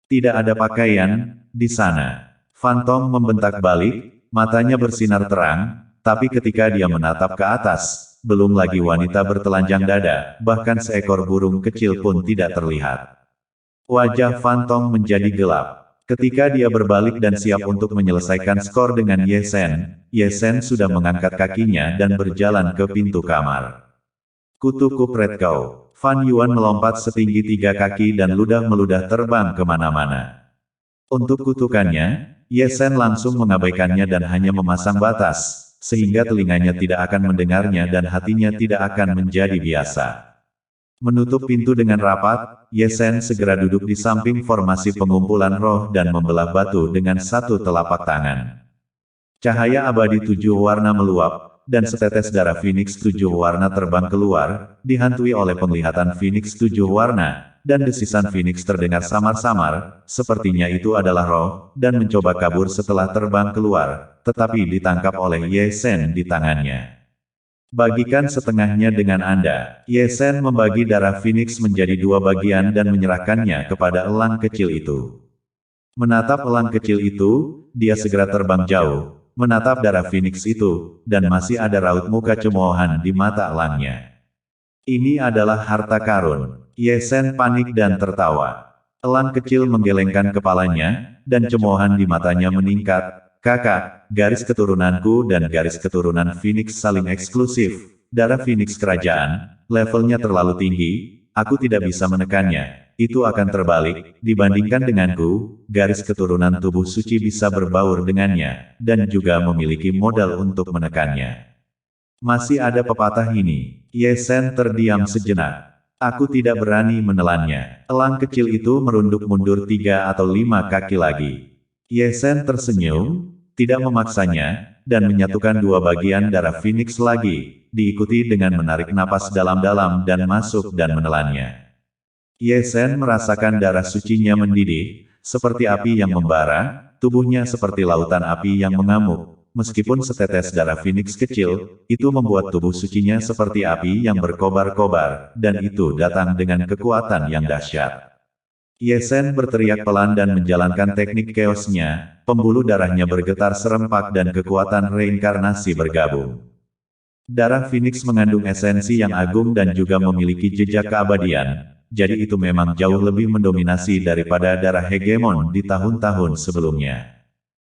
Tidak ada pakaian di sana. Fantong membentak balik, matanya bersinar terang, tapi ketika dia menatap ke atas, belum lagi wanita bertelanjang dada, bahkan seekor burung kecil pun tidak terlihat. Wajah Fantong menjadi gelap. Ketika dia berbalik dan siap untuk menyelesaikan skor dengan Yesen, Yesen sudah mengangkat kakinya dan berjalan ke pintu kamar. Kutu kupret kau. Fan Yuan melompat setinggi 3 kaki dan ludah-meludah terbang kemana-mana. Untuk kutukannya, Yesen langsung mengabaikannya dan hanya memasang batas, sehingga telinganya tidak akan mendengarnya dan hatinya tidak akan menjadi biasa. Menutup pintu dengan rapat, Yesen segera duduk di samping formasi pengumpulan roh dan membelah batu dengan satu telapak tangan. Cahaya abadi 7 warna meluap, dan setetes darah Phoenix 7 warna terbang keluar, dihantui oleh penglihatan Phoenix 7 warna, dan desisan Phoenix terdengar samar-samar, sepertinya itu adalah roh, dan mencoba kabur setelah terbang keluar, tetapi ditangkap oleh Yesen di tangannya. Bagikan setengahnya dengan Anda. Yesen membagi darah Phoenix menjadi 2 bagian dan menyerahkannya kepada elang kecil itu. Menatap elang kecil itu, dia segera terbang jauh, menatap darah Phoenix itu, dan masih ada raut muka cemoohan di mata elangnya. Ini adalah harta karun. Yesen panik dan tertawa. Elang kecil menggelengkan kepalanya, dan cemoohan di matanya meningkat. Kakak, garis keturunanku dan garis keturunan Phoenix saling eksklusif. Darah Phoenix kerajaan, levelnya terlalu tinggi, aku tidak bisa menekannya. Itu akan terbalik, dibandingkan denganku, garis keturunan tubuh suci bisa berbaur dengannya, dan juga memiliki modal untuk menekannya. Masih ada pepatah ini. Yesen terdiam sejenak. Aku tidak berani menelannya. Elang kecil itu merunduk mundur 3 atau 5 kaki lagi. Yesen tersenyum, tidak memaksanya, dan menyatukan 2 bagian darah Phoenix lagi, diikuti dengan menarik napas dalam-dalam dan masuk dan menelannya. Yesen merasakan darah sucinya mendidih, seperti api yang membara, tubuhnya seperti lautan api yang mengamuk. Meskipun setetes darah Phoenix kecil, itu membuat tubuh sucinya seperti api yang berkobar-kobar, dan itu datang dengan kekuatan yang dahsyat. Yesen berteriak pelan dan menjalankan teknik keosnya, pembuluh darahnya bergetar serempak dan kekuatan reinkarnasi bergabung. Darah Phoenix mengandung esensi yang agung dan juga memiliki jejak keabadian, jadi itu memang jauh lebih mendominasi daripada darah hegemon di tahun-tahun sebelumnya.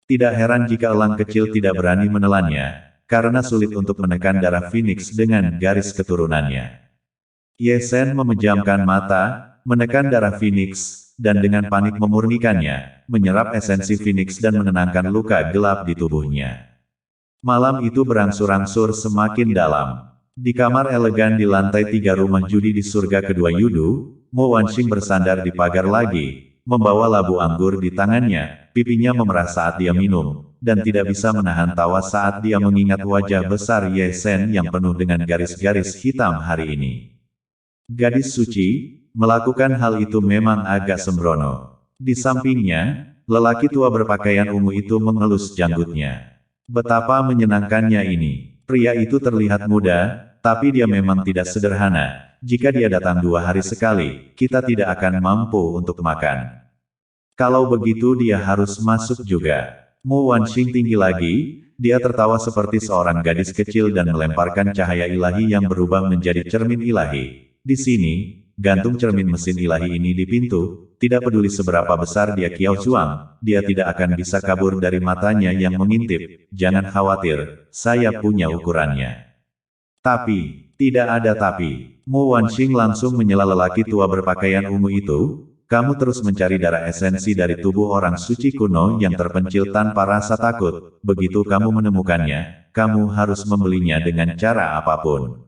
Tidak heran jika elang kecil tidak berani menelannya, karena sulit untuk menekan darah Phoenix dengan garis keturunannya. Ye Shen memejamkan mata, menekan darah Phoenix, dan dengan panik memurnikannya, menyerap esensi Phoenix dan menenangkan luka gelap di tubuhnya. Malam itu berangsur-angsur semakin dalam. Di kamar elegan di lantai 3 rumah judi di surga kedua Yudu, Mo Wanxing bersandar di pagar lagi, membawa labu anggur di tangannya, pipinya memerah saat dia minum, dan tidak bisa menahan tawa saat dia mengingat wajah besar Ye Shen yang penuh dengan garis-garis hitam hari ini. Gadis suci, melakukan hal itu memang agak sembrono. Di sampingnya, lelaki tua berpakaian ungu itu mengelus janggutnya. Betapa menyenangkannya ini. Pria itu terlihat muda, tapi dia memang tidak sederhana. Jika dia datang 2 hari sekali, kita tidak akan mampu untuk makan. Kalau begitu dia harus masuk juga. Mo Wanxing tinggi lagi, dia tertawa seperti seorang gadis kecil dan melemparkan cahaya ilahi yang berubah menjadi cermin ilahi. Di sini, gantung cermin mesin ilahi ini di pintu. Tidak peduli seberapa besar dia Kiao Zuang, dia tidak akan bisa kabur dari matanya yang mengintip. Jangan khawatir, saya punya ukurannya. Tapi, tidak ada tapi. Mo Wanxing langsung menyela lelaki tua berpakaian ungu itu. Kamu terus mencari darah esensi dari tubuh orang suci kuno yang terpencil tanpa rasa takut. Begitu kamu menemukannya, kamu harus membelinya dengan cara apapun.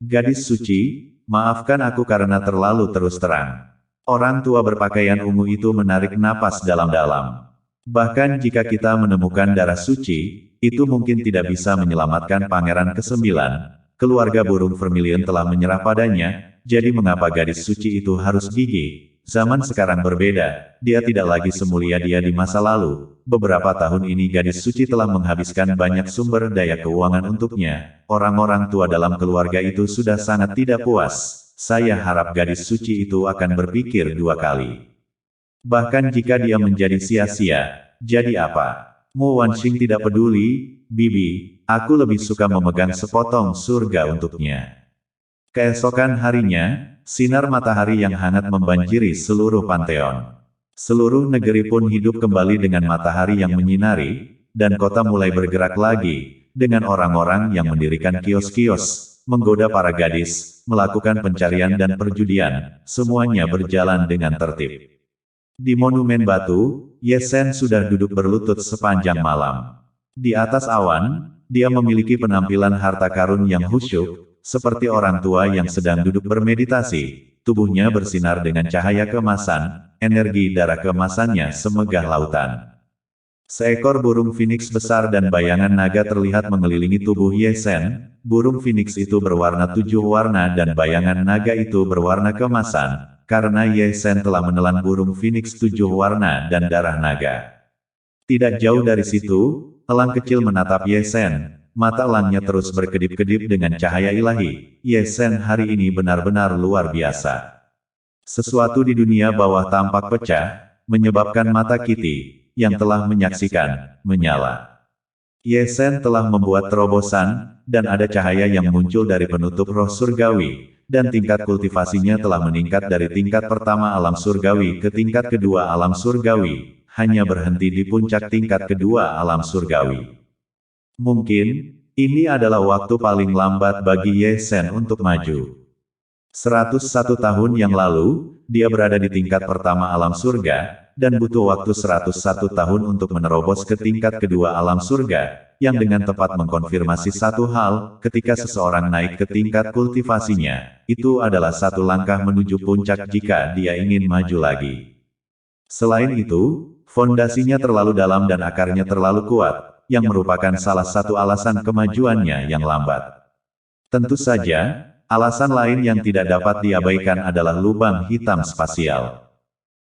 Gadis suci, maafkan aku karena terlalu terus terang. Orang tua berpakaian ungu itu menarik napas dalam-dalam. Bahkan jika kita menemukan darah suci, itu mungkin tidak bisa menyelamatkan pangeran ke-9. Keluarga burung Vermilion telah menyerah padanya, jadi mengapa gadis suci itu harus gigih? Zaman sekarang berbeda, dia tidak lagi semulia dia di masa lalu. Beberapa tahun ini gadis suci telah menghabiskan banyak sumber daya keuangan untuknya. Orang-orang tua dalam keluarga itu sudah sangat tidak puas. Saya harap gadis suci itu akan berpikir 2 kali. Bahkan jika dia menjadi sia-sia, jadi apa? Mo Wanxing tidak peduli, Bibi, aku lebih suka memegang sepotong surga untuknya. Keesokan harinya, sinar matahari yang hangat membanjiri seluruh panteon. Seluruh negeri pun hidup kembali dengan matahari yang menyinari, dan kota mulai bergerak lagi, dengan orang-orang yang mendirikan kios-kios, menggoda para gadis, melakukan pencarian dan perjudian, semuanya berjalan dengan tertib. Di monumen batu, Ye Shen sudah duduk berlutut sepanjang malam. Di atas awan, dia memiliki penampilan harta karun yang khusyuk, seperti orang tua yang sedang duduk bermeditasi. Tubuhnya bersinar dengan cahaya keemasan, energi darah keemasannya semegah lautan. Seekor burung Phoenix besar dan bayangan naga terlihat mengelilingi tubuh Ye Shen. Burung Phoenix itu berwarna 7 warna dan bayangan naga itu berwarna keemasan, karena Ye Shen telah menelan burung Phoenix 7 warna dan darah naga. Tidak jauh dari situ, elang kecil menatap Ye Shen. Mata elangnya terus berkedip-kedip dengan cahaya ilahi. Ye Shen hari ini benar-benar luar biasa. Sesuatu di dunia bawah tampak pecah, menyebabkan mata Kitty, yang telah menyaksikan, menyala. Ye Shen telah membuat terobosan, dan ada cahaya yang muncul dari penutup roh surgawi, dan tingkat kultivasinya telah meningkat dari tingkat pertama alam surgawi ke tingkat kedua alam surgawi, hanya berhenti di puncak tingkat kedua alam surgawi. Mungkin, ini adalah waktu paling lambat bagi Ye Shen untuk maju. 101 tahun yang lalu, dia berada di tingkat pertama alam surga, dan butuh waktu 101 tahun untuk menerobos ke tingkat kedua alam surga, yang dengan tepat mengkonfirmasi satu hal, ketika seseorang naik ke tingkat kultivasinya, itu adalah satu langkah menuju puncak jika dia ingin maju lagi. Selain itu, fondasinya terlalu dalam dan akarnya terlalu kuat, yang merupakan salah satu alasan kemajuannya yang lambat. Tentu saja, alasan lain yang tidak dapat diabaikan adalah lubang hitam spasial.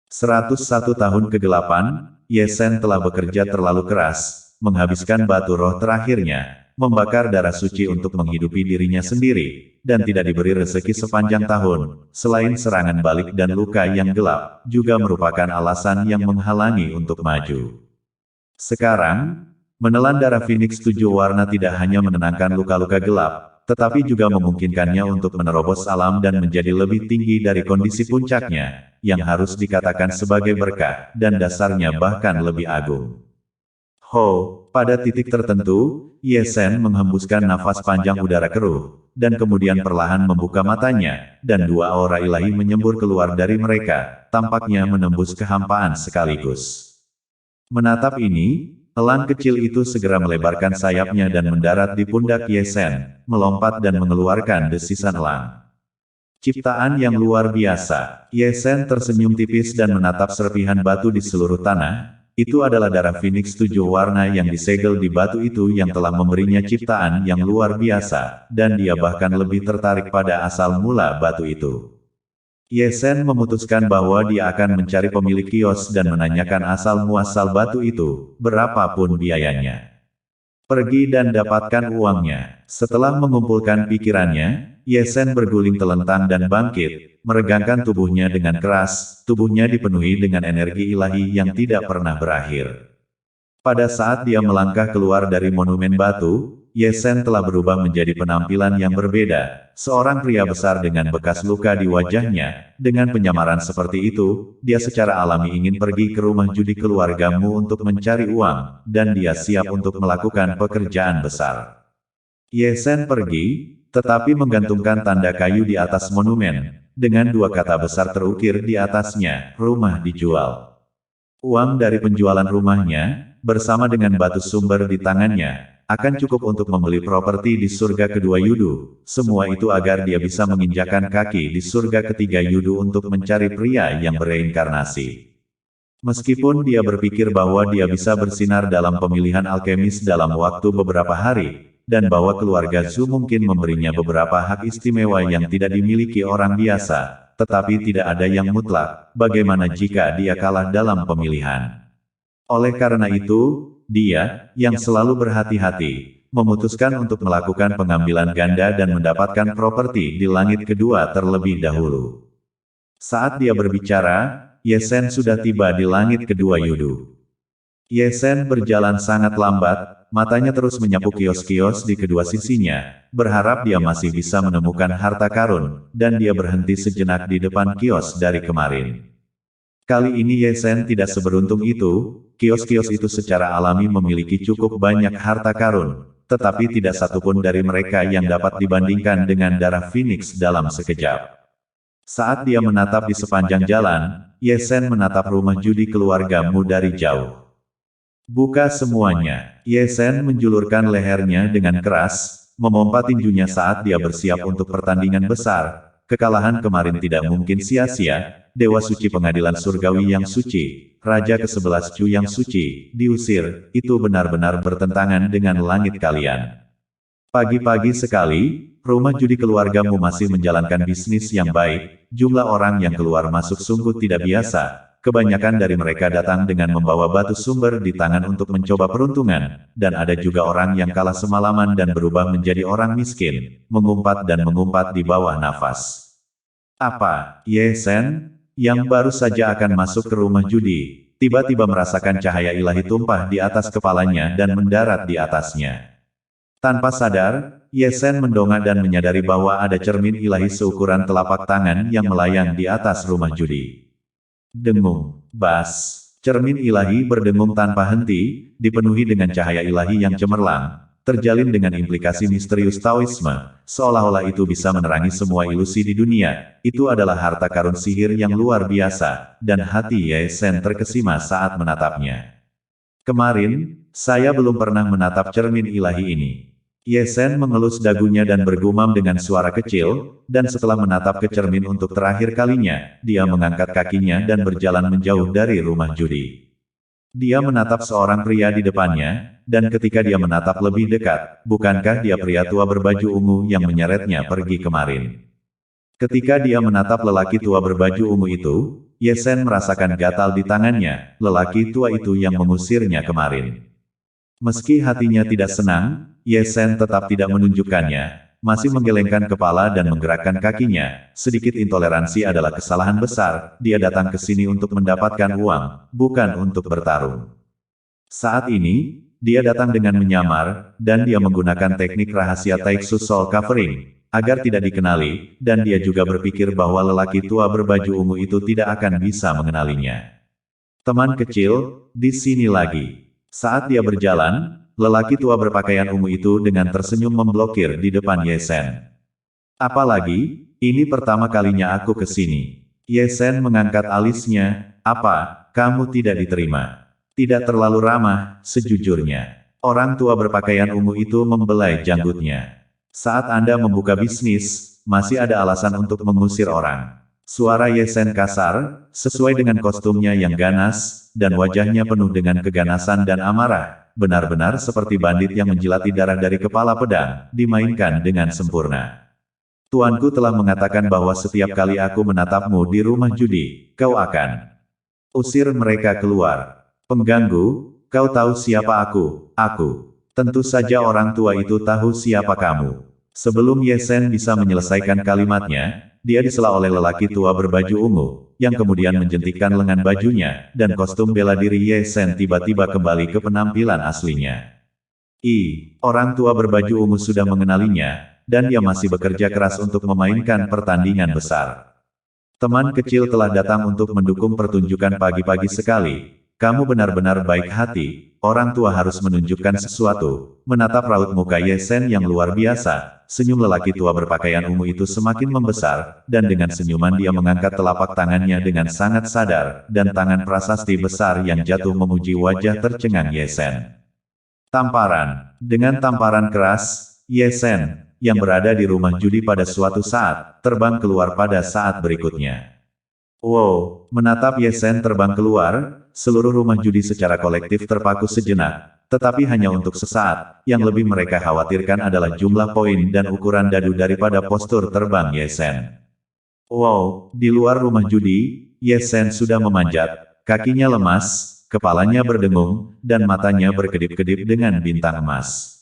101 tahun kegelapan, Ye Shen telah bekerja terlalu keras, menghabiskan batu roh terakhirnya, membakar darah suci untuk menghidupi dirinya sendiri, dan tidak diberi rezeki sepanjang tahun, selain serangan balik dan luka yang gelap, juga merupakan alasan yang menghalangi untuk maju. Sekarang, Menelan darah Phoenix 7 warna tidak hanya menenangkan luka-luka gelap, tetapi juga memungkinkannya untuk menerobos alam dan menjadi lebih tinggi dari kondisi puncaknya, yang harus dikatakan sebagai berkah, dan dasarnya bahkan lebih agung. Ho, pada titik tertentu, Ye Shen menghembuskan nafas panjang udara keruh, dan kemudian perlahan membuka matanya, dan dua aura ilahi menyembur keluar dari mereka, tampaknya menembus kehampaan sekaligus. Menatap ini, elang kecil itu segera melebarkan sayapnya dan mendarat di pundak Ye Shen, melompat dan mengeluarkan desisan elang. Ciptaan yang luar biasa. Ye Shen tersenyum tipis dan menatap serpihan batu di seluruh tanah. Itu adalah darah Phoenix 7 warna yang disegel di batu itu yang telah memberinya ciptaan yang luar biasa, dan dia bahkan lebih tertarik pada asal mula batu itu. Ye Shen memutuskan bahwa dia akan mencari pemilik kios dan menanyakan asal-muasal batu itu, berapapun biayanya. Pergi dan dapatkan uangnya. Setelah mengumpulkan pikirannya, Ye Shen berguling telentang dan bangkit, meregangkan tubuhnya dengan keras, tubuhnya dipenuhi dengan energi ilahi yang tidak pernah berakhir. Pada saat dia melangkah keluar dari monumen batu, Ye Shen telah berubah menjadi penampilan yang berbeda, seorang pria besar dengan bekas luka di wajahnya. Dengan penyamaran seperti itu, dia secara alami ingin pergi ke rumah judi keluargamu untuk mencari uang, dan dia siap untuk melakukan pekerjaan besar. Ye Shen pergi, tetapi menggantungkan tanda kayu di atas monumen, dengan dua kata besar terukir di atasnya, rumah dijual. Uang dari penjualan rumahnya, bersama dengan batu sumber di tangannya, akan cukup untuk membeli properti di surga kedua Yudu, semua itu agar dia bisa menginjakan kaki di surga ketiga Yudu untuk mencari pria yang bereinkarnasi. Meskipun dia berpikir bahwa dia bisa bersinar dalam pemilihan alkemis dalam waktu beberapa hari, dan bahwa keluarga Zhu mungkin memberinya beberapa hak istimewa yang tidak dimiliki orang biasa, tetapi tidak ada yang mutlak, bagaimana jika dia kalah dalam pemilihan. Oleh karena itu, dia, yang selalu berhati-hati, memutuskan untuk melakukan pengambilan ganda dan mendapatkan properti di langit kedua terlebih dahulu. Saat dia berbicara, Ye Shen sudah tiba di langit kedua Yudu. Ye Shen berjalan sangat lambat, matanya terus menyapu kios-kios di kedua sisinya, berharap dia masih bisa menemukan harta karun, dan dia berhenti sejenak di depan kios dari kemarin. Kali ini Ye Shen tidak seberuntung itu, kios-kios itu secara alami memiliki cukup banyak harta karun, tetapi tidak satupun dari mereka yang dapat dibandingkan dengan darah Phoenix dalam sekejap. Saat dia menatap di sepanjang jalan, Ye Shen menatap rumah judi keluargamu dari jauh. Buka semuanya. Ye Shen menjulurkan lehernya dengan keras, memompa tinjunya saat dia bersiap untuk pertandingan besar. Kekalahan kemarin tidak mungkin sia-sia, Dewa Suci Pengadilan Surgawi yang suci, Raja ke-11 Chu yang suci, diusir, itu benar-benar bertentangan dengan langit kalian. Pagi-pagi sekali, rumah judi keluargamu masih menjalankan bisnis yang baik, jumlah orang yang keluar masuk sungguh tidak biasa, kebanyakan dari mereka datang dengan membawa batu sumber di tangan untuk mencoba peruntungan, dan ada juga orang yang kalah semalaman dan berubah menjadi orang miskin, mengumpat dan mengumpat di bawah nafas. Apa, Ye Shen, yang baru saja akan masuk ke rumah judi, tiba-tiba merasakan cahaya ilahi tumpah di atas kepalanya dan mendarat di atasnya. Tanpa sadar, Ye Shen mendongak dan menyadari bahwa ada cermin ilahi seukuran telapak tangan yang melayang di atas rumah judi. Dengung, bas. Cermin ilahi berdengung tanpa henti, dipenuhi dengan cahaya ilahi yang cemerlang, terjalin dengan implikasi misterius Taoisme, seolah-olah itu bisa menerangi semua ilusi di dunia. Itu adalah harta karun sihir yang luar biasa, dan hati Ye Shen terkesima saat menatapnya. Kemarin, saya belum pernah menatap cermin ilahi ini. Ye Shen mengelus dagunya dan bergumam dengan suara kecil, dan setelah menatap ke cermin untuk terakhir kalinya, dia mengangkat kakinya dan berjalan menjauh dari rumah judi. Dia menatap seorang pria di depannya, dan ketika dia menatap lebih dekat, bukankah dia pria tua berbaju ungu yang menyeretnya pergi kemarin? Ketika dia menatap lelaki tua berbaju ungu itu, Ye Shen merasakan gatal di tangannya, lelaki tua itu yang mengusirnya kemarin. Meski hatinya tidak senang, Ye Shen tetap tidak menunjukkannya, masih menggelengkan kepala dan menggerakkan kakinya. Sedikit intoleransi adalah kesalahan besar, dia datang ke sini untuk mendapatkan uang, bukan untuk bertarung. Saat ini, dia datang dengan menyamar, dan dia menggunakan teknik rahasia Taiksu Soul Covering, agar tidak dikenali, dan dia juga berpikir bahwa lelaki tua berbaju ungu itu tidak akan bisa mengenalinya. Teman kecil, di sini lagi. Saat dia berjalan, lelaki tua berpakaian ungu itu dengan tersenyum memblokir di depan Ye Sen. Apalagi, ini pertama kalinya aku ke sini. Ye Sen mengangkat alisnya, apa, kamu tidak diterima? Tidak terlalu ramah, sejujurnya. Orang tua berpakaian ungu itu membelai janggutnya. Saat Anda membuka bisnis, masih ada alasan untuk mengusir orang. Suara Ye Sen kasar, sesuai dengan kostumnya yang ganas, dan wajahnya penuh dengan keganasan dan amarah, benar-benar seperti bandit yang menjilati darah dari kepala pedang, dimainkan dengan sempurna. Tuanku telah mengatakan bahwa setiap kali aku menatapmu di rumah judi, kau akan usir mereka keluar. Pengganggu, kau tahu siapa aku? Aku. Tentu saja orang tua itu tahu siapa kamu. Sebelum Ye Sen bisa menyelesaikan kalimatnya, dia disela oleh lelaki tua berbaju ungu, yang kemudian menjentikkan lengan bajunya, dan kostum bela diri Ye Sen tiba-tiba kembali ke penampilan aslinya. Orang tua berbaju ungu sudah mengenalinya, dan dia masih bekerja keras untuk memainkan pertandingan besar. Teman kecil telah datang untuk mendukung pertunjukan pagi-pagi sekali. Kamu benar-benar baik hati, orang tua harus menunjukkan sesuatu. Menatap raut muka Ye Sen yang luar biasa, senyum lelaki tua berpakaian ungu itu semakin membesar, dan dengan senyuman dia mengangkat telapak tangannya dengan sangat sadar, dan tangan prasasti besar yang jatuh memuji wajah tercengang Ye Sen. Tamparan. Dengan tamparan keras, Ye Sen, yang berada di rumah judi pada suatu saat, terbang keluar pada saat berikutnya. Wow, menatap Ye Sen terbang keluar, seluruh rumah judi secara kolektif terpaku sejenak, tetapi hanya untuk sesaat. Yang lebih mereka khawatirkan adalah jumlah poin dan ukuran dadu daripada postur terbang Ye Sen. Wow, di luar rumah judi, Ye Sen sudah memanjat, kakinya lemas, kepalanya berdengung, dan matanya berkedip-kedip dengan bintang emas.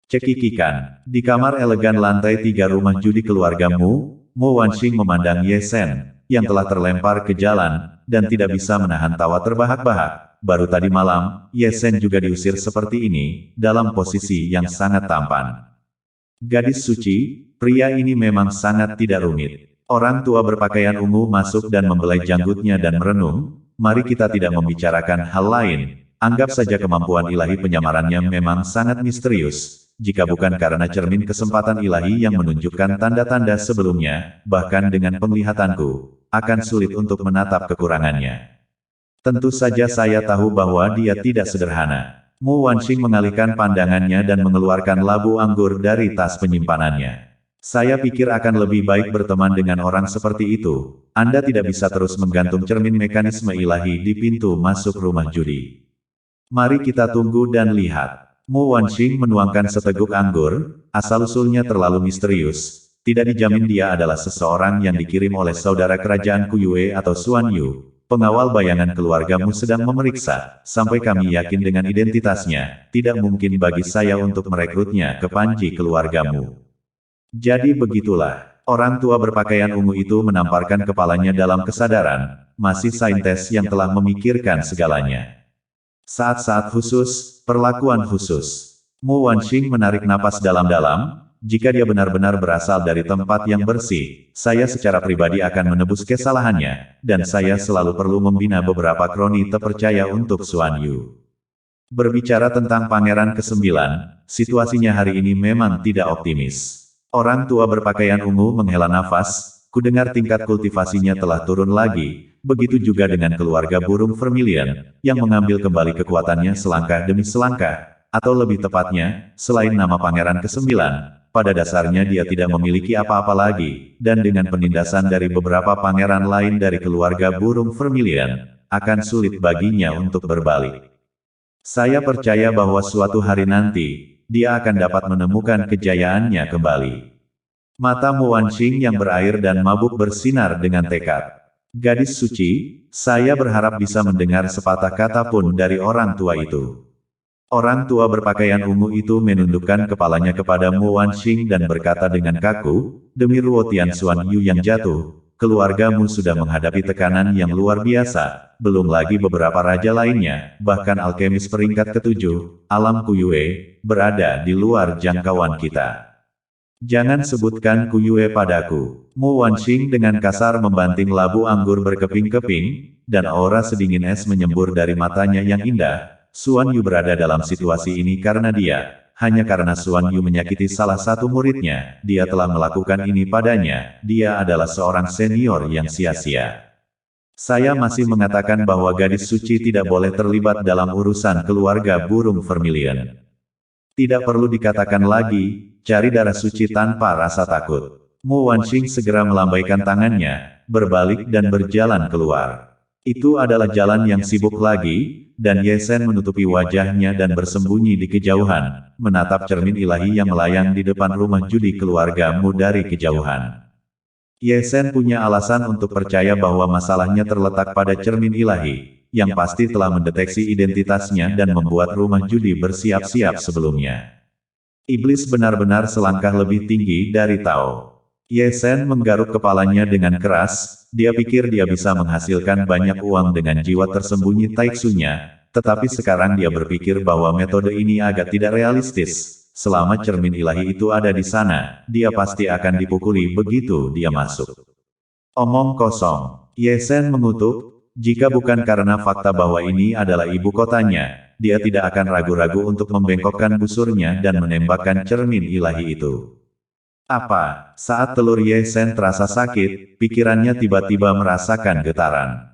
Cekikikan, di kamar elegan lantai 3 rumah judi keluarga Mu Wanxing memandang Ye Sen, yang telah terlempar ke jalan, dan tidak bisa menahan tawa terbahak-bahak. Baru tadi malam, Ye Sen juga diusir seperti ini, dalam posisi yang sangat tampan. Gadis suci, pria ini memang sangat tidak rumit. Orang tua berpakaian ungu masuk dan membelai janggutnya dan merenung, mari kita tidak membicarakan hal lain. Anggap saja kemampuan ilahi penyamarannya memang sangat misterius. Jika bukan karena cermin kesempatan ilahi yang menunjukkan tanda-tanda sebelumnya, bahkan dengan penglihatanku, akan sulit untuk menatap kekurangannya. Tentu saja saya tahu bahwa dia tidak sederhana. Mu Wanxing mengalihkan pandangannya dan mengeluarkan labu anggur dari tas penyimpanannya. Saya pikir akan lebih baik berteman dengan orang seperti itu. Anda tidak bisa terus menggantung cermin mekanisme ilahi di pintu masuk rumah judi. Mari kita tunggu dan lihat. Mu Wanxing menuangkan seteguk anggur, asal-usulnya terlalu misterius. Tidak dijamin dia adalah seseorang yang dikirim oleh saudara kerajaan Kuyue atau Xuan Yu. Pengawal bayangan keluargamu sedang memeriksa, sampai kami yakin dengan identitasnya, tidak mungkin bagi saya untuk merekrutnya ke panji keluargamu. Jadi begitulah, orang tua berpakaian ungu itu menamparkan kepalanya dalam kesadaran, masih saintes yang telah memikirkan segalanya. Saat-saat khusus, perlakuan khusus. Mu Wanxing menarik napas dalam-dalam, jika dia benar-benar berasal dari tempat yang bersih, saya secara pribadi akan menebus kesalahannya, dan saya selalu perlu membina beberapa kroni terpercaya untuk Xuan Yu. Berbicara tentang Pangeran ke-9, situasinya hari ini memang tidak optimis. Orang tua berpakaian ungu menghela nafas, ku dengar tingkat kultivasinya telah turun lagi, begitu juga dengan keluarga burung Vermilion, yang mengambil kembali kekuatannya selangkah demi selangkah, atau lebih tepatnya, selain nama Pangeran ke-9, pada dasarnya dia tidak memiliki apa-apa lagi, dan dengan penindasan dari beberapa pangeran lain dari keluarga burung Vermilion, akan sulit baginya untuk berbalik. Saya percaya bahwa suatu hari nanti, dia akan dapat menemukan kejayaannya kembali. Mata Mu Wanxing yang berair dan mabuk bersinar dengan tekad. Gadis suci, saya berharap bisa mendengar sepatah kata pun dari orang tua itu. Orang tua berpakaian ungu itu menundukkan kepalanya kepada Mu Wanxing dan berkata dengan kaku, demi Ruo Tianxuan Yu yang jatuh, keluargamu sudah menghadapi tekanan yang luar biasa, belum lagi beberapa raja lainnya, bahkan alkemis peringkat ketujuh, Alam Kuyue, berada di luar jangkauan kita. Jangan sebutkan Kuyue padaku. Mu Wanxing dengan kasar membanting labu anggur berkeping-keping, dan aura sedingin es menyembur dari matanya yang indah. Xuan Yu berada dalam situasi ini karena hanya karena Xuan Yu menyakiti salah satu muridnya, dia telah melakukan ini padanya, dia adalah seorang senior yang sia-sia. Saya masih mengatakan bahwa gadis suci tidak boleh terlibat dalam urusan keluarga burung vermilion. Tidak perlu dikatakan lagi, cari darah suci tanpa rasa takut. Mu Wanxing segera melambaikan tangannya, berbalik dan berjalan keluar. Itu adalah jalan yang sibuk lagi, dan Ye Shen menutupi wajahnya dan bersembunyi di kejauhan, menatap cermin ilahi yang melayang di depan rumah judi keluargamu dari kejauhan. Ye Shen punya alasan untuk percaya bahwa masalahnya terletak pada cermin ilahi, yang pasti telah mendeteksi identitasnya dan membuat rumah judi bersiap-siap sebelumnya. Iblis benar-benar selangkah lebih tinggi dari Tao. Ye Shen menggaruk kepalanya dengan keras, dia pikir dia bisa menghasilkan banyak uang dengan jiwa tersembunyi taiksunya, tetapi sekarang dia berpikir bahwa metode ini agak tidak realistis. Selama cermin ilahi itu ada di sana, dia pasti akan dipukuli begitu dia masuk. Omong kosong. Ye Shen mengutuk, jika bukan karena fakta bahwa ini adalah ibu kotanya, dia tidak akan ragu-ragu untuk membengkokkan busurnya dan menembakkan cermin ilahi itu. Apa? Saat telur Ye Shen terasa sakit, pikirannya tiba-tiba merasakan getaran.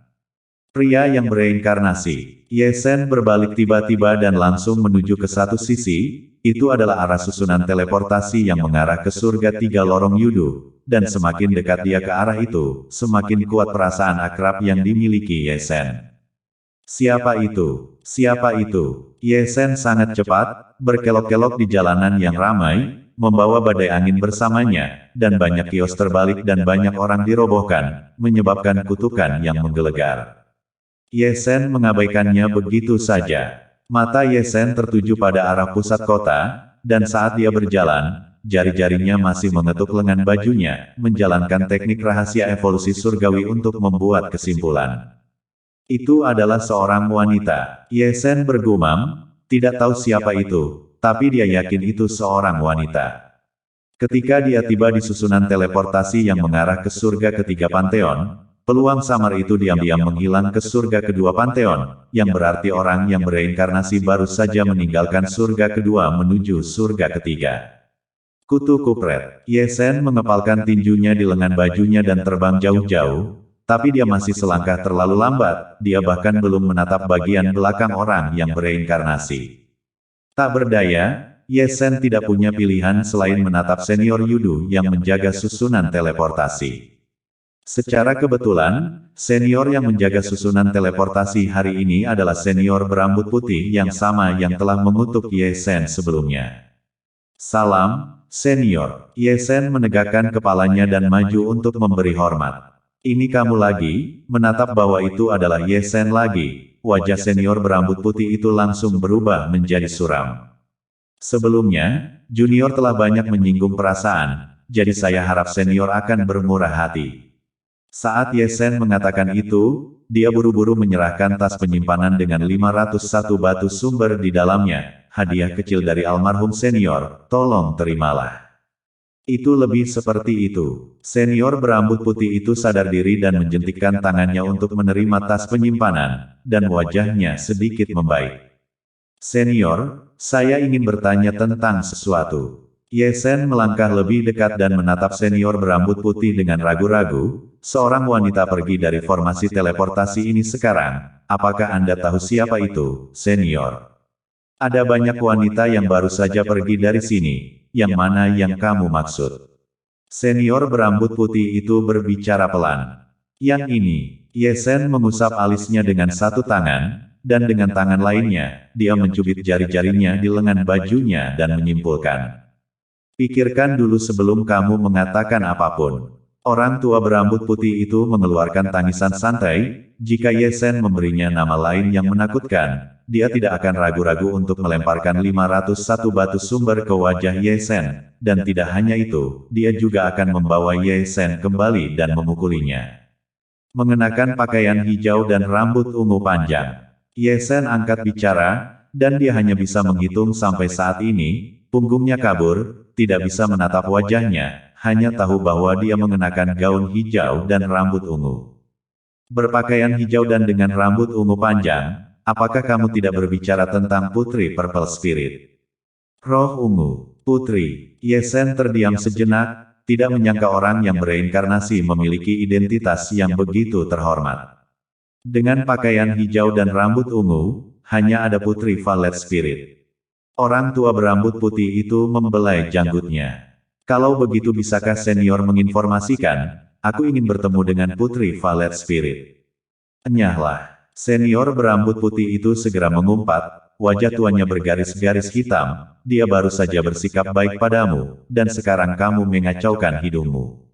Pria yang bereinkarnasi. Ye Shen berbalik tiba-tiba dan langsung menuju ke satu sisi, itu adalah arah susunan teleportasi yang mengarah ke surga tiga lorong yudu, dan semakin dekat dia ke arah itu, semakin kuat perasaan akrab yang dimiliki Ye Shen. Siapa itu? Siapa itu? Ye Shen sangat cepat, berkelok-kelok di jalanan yang ramai, membawa badai angin bersamanya, dan banyak kios terbalik dan banyak orang dirobohkan, menyebabkan kutukan yang menggelegar. Ye Shen mengabaikannya begitu saja. Mata Ye Shen tertuju pada arah pusat kota, dan saat dia berjalan, jari-jarinya masih mengetuk lengan bajunya, menjalankan teknik rahasia evolusi surgawi untuk membuat kesimpulan. Itu adalah seorang wanita. Ye Shen bergumam, tidak tahu siapa itu, tapi dia yakin itu seorang wanita. Ketika dia tiba di susunan teleportasi yang mengarah ke surga ketiga Pantheon, peluang samar itu diam-diam menghilang ke surga kedua Pantheon, yang berarti orang yang bereinkarnasi baru saja meninggalkan surga kedua menuju surga ketiga. Kutu kupret. Ye Shen mengepalkan tinjunya di lengan bajunya dan terbang jauh-jauh, tapi dia masih selangkah terlalu lambat, dia bahkan belum menatap bagian belakang orang yang bereinkarnasi. Tak berdaya, Ye Shen tidak punya pilihan selain menatap senior Yudu yang menjaga susunan teleportasi. Secara kebetulan, senior yang menjaga susunan teleportasi hari ini adalah senior berambut putih yang sama yang telah mengutuk Ye Shen sebelumnya. Salam, senior. Ye Shen menegakkan kepalanya dan maju untuk memberi hormat. Ini kamu lagi, menatap bahwa itu adalah Ye Shen lagi. Wajah senior berambut putih itu langsung berubah menjadi suram. Sebelumnya, junior telah banyak menyinggung perasaan, jadi saya harap senior akan bermurah hati. Saat Ye Shen mengatakan itu, dia buru-buru menyerahkan tas penyimpanan dengan 501 batu sumber di dalamnya, hadiah kecil dari almarhum senior, tolong terimalah. Itu lebih seperti itu. Senior berambut putih itu sadar diri dan menjentikkan tangannya untuk menerima tas penyimpanan, dan wajahnya sedikit membaik. Senior, saya ingin bertanya tentang sesuatu. Ye Shen melangkah lebih dekat dan menatap senior berambut putih dengan ragu-ragu. Seorang wanita pergi dari formasi teleportasi ini sekarang. Apakah Anda tahu siapa itu, senior? Ada banyak wanita yang baru saja pergi dari sini. Yang mana yang kamu maksud? Senior berambut putih itu berbicara pelan. Yang ini. Ye Shen mengusap alisnya dengan satu tangan, dan dengan tangan lainnya, dia mencubit jari-jarinya di lengan bajunya dan menyimpulkan. Pikirkan dulu sebelum kamu mengatakan apapun. Orang tua berambut putih itu mengeluarkan tangisan santai. Jika Ye Sen memberinya nama lain yang menakutkan, dia tidak akan ragu-ragu untuk melemparkan 501 batu sumber ke wajah Ye Sen. Dan tidak hanya itu, dia juga akan membawa Ye Sen kembali dan memukulinya. Mengenakan pakaian hijau dan rambut ungu panjang, Ye Sen angkat bicara, dan dia hanya bisa menghitung sampai saat ini. Punggungnya kabur, tidak bisa menatap wajahnya, hanya tahu bahwa dia mengenakan gaun hijau dan rambut ungu. Berpakaian hijau dan dengan rambut ungu panjang, apakah kamu tidak berbicara tentang Putri Purple Spirit? Roh ungu, Putri. Ye Sen terdiam sejenak, tidak menyangka orang yang bereinkarnasi memiliki identitas yang begitu terhormat. Dengan pakaian hijau dan rambut ungu, hanya ada Putri Violet Spirit. Orang tua berambut putih itu membelai janggutnya. Kalau begitu bisakah senior menginformasikan, aku ingin bertemu dengan Putri Violet Spirit. Enyahlah. Senior berambut putih itu segera mengumpat, wajah tuanya bergaris-garis hitam, dia baru saja bersikap baik padamu, dan sekarang kamu mengacaukan hidungmu.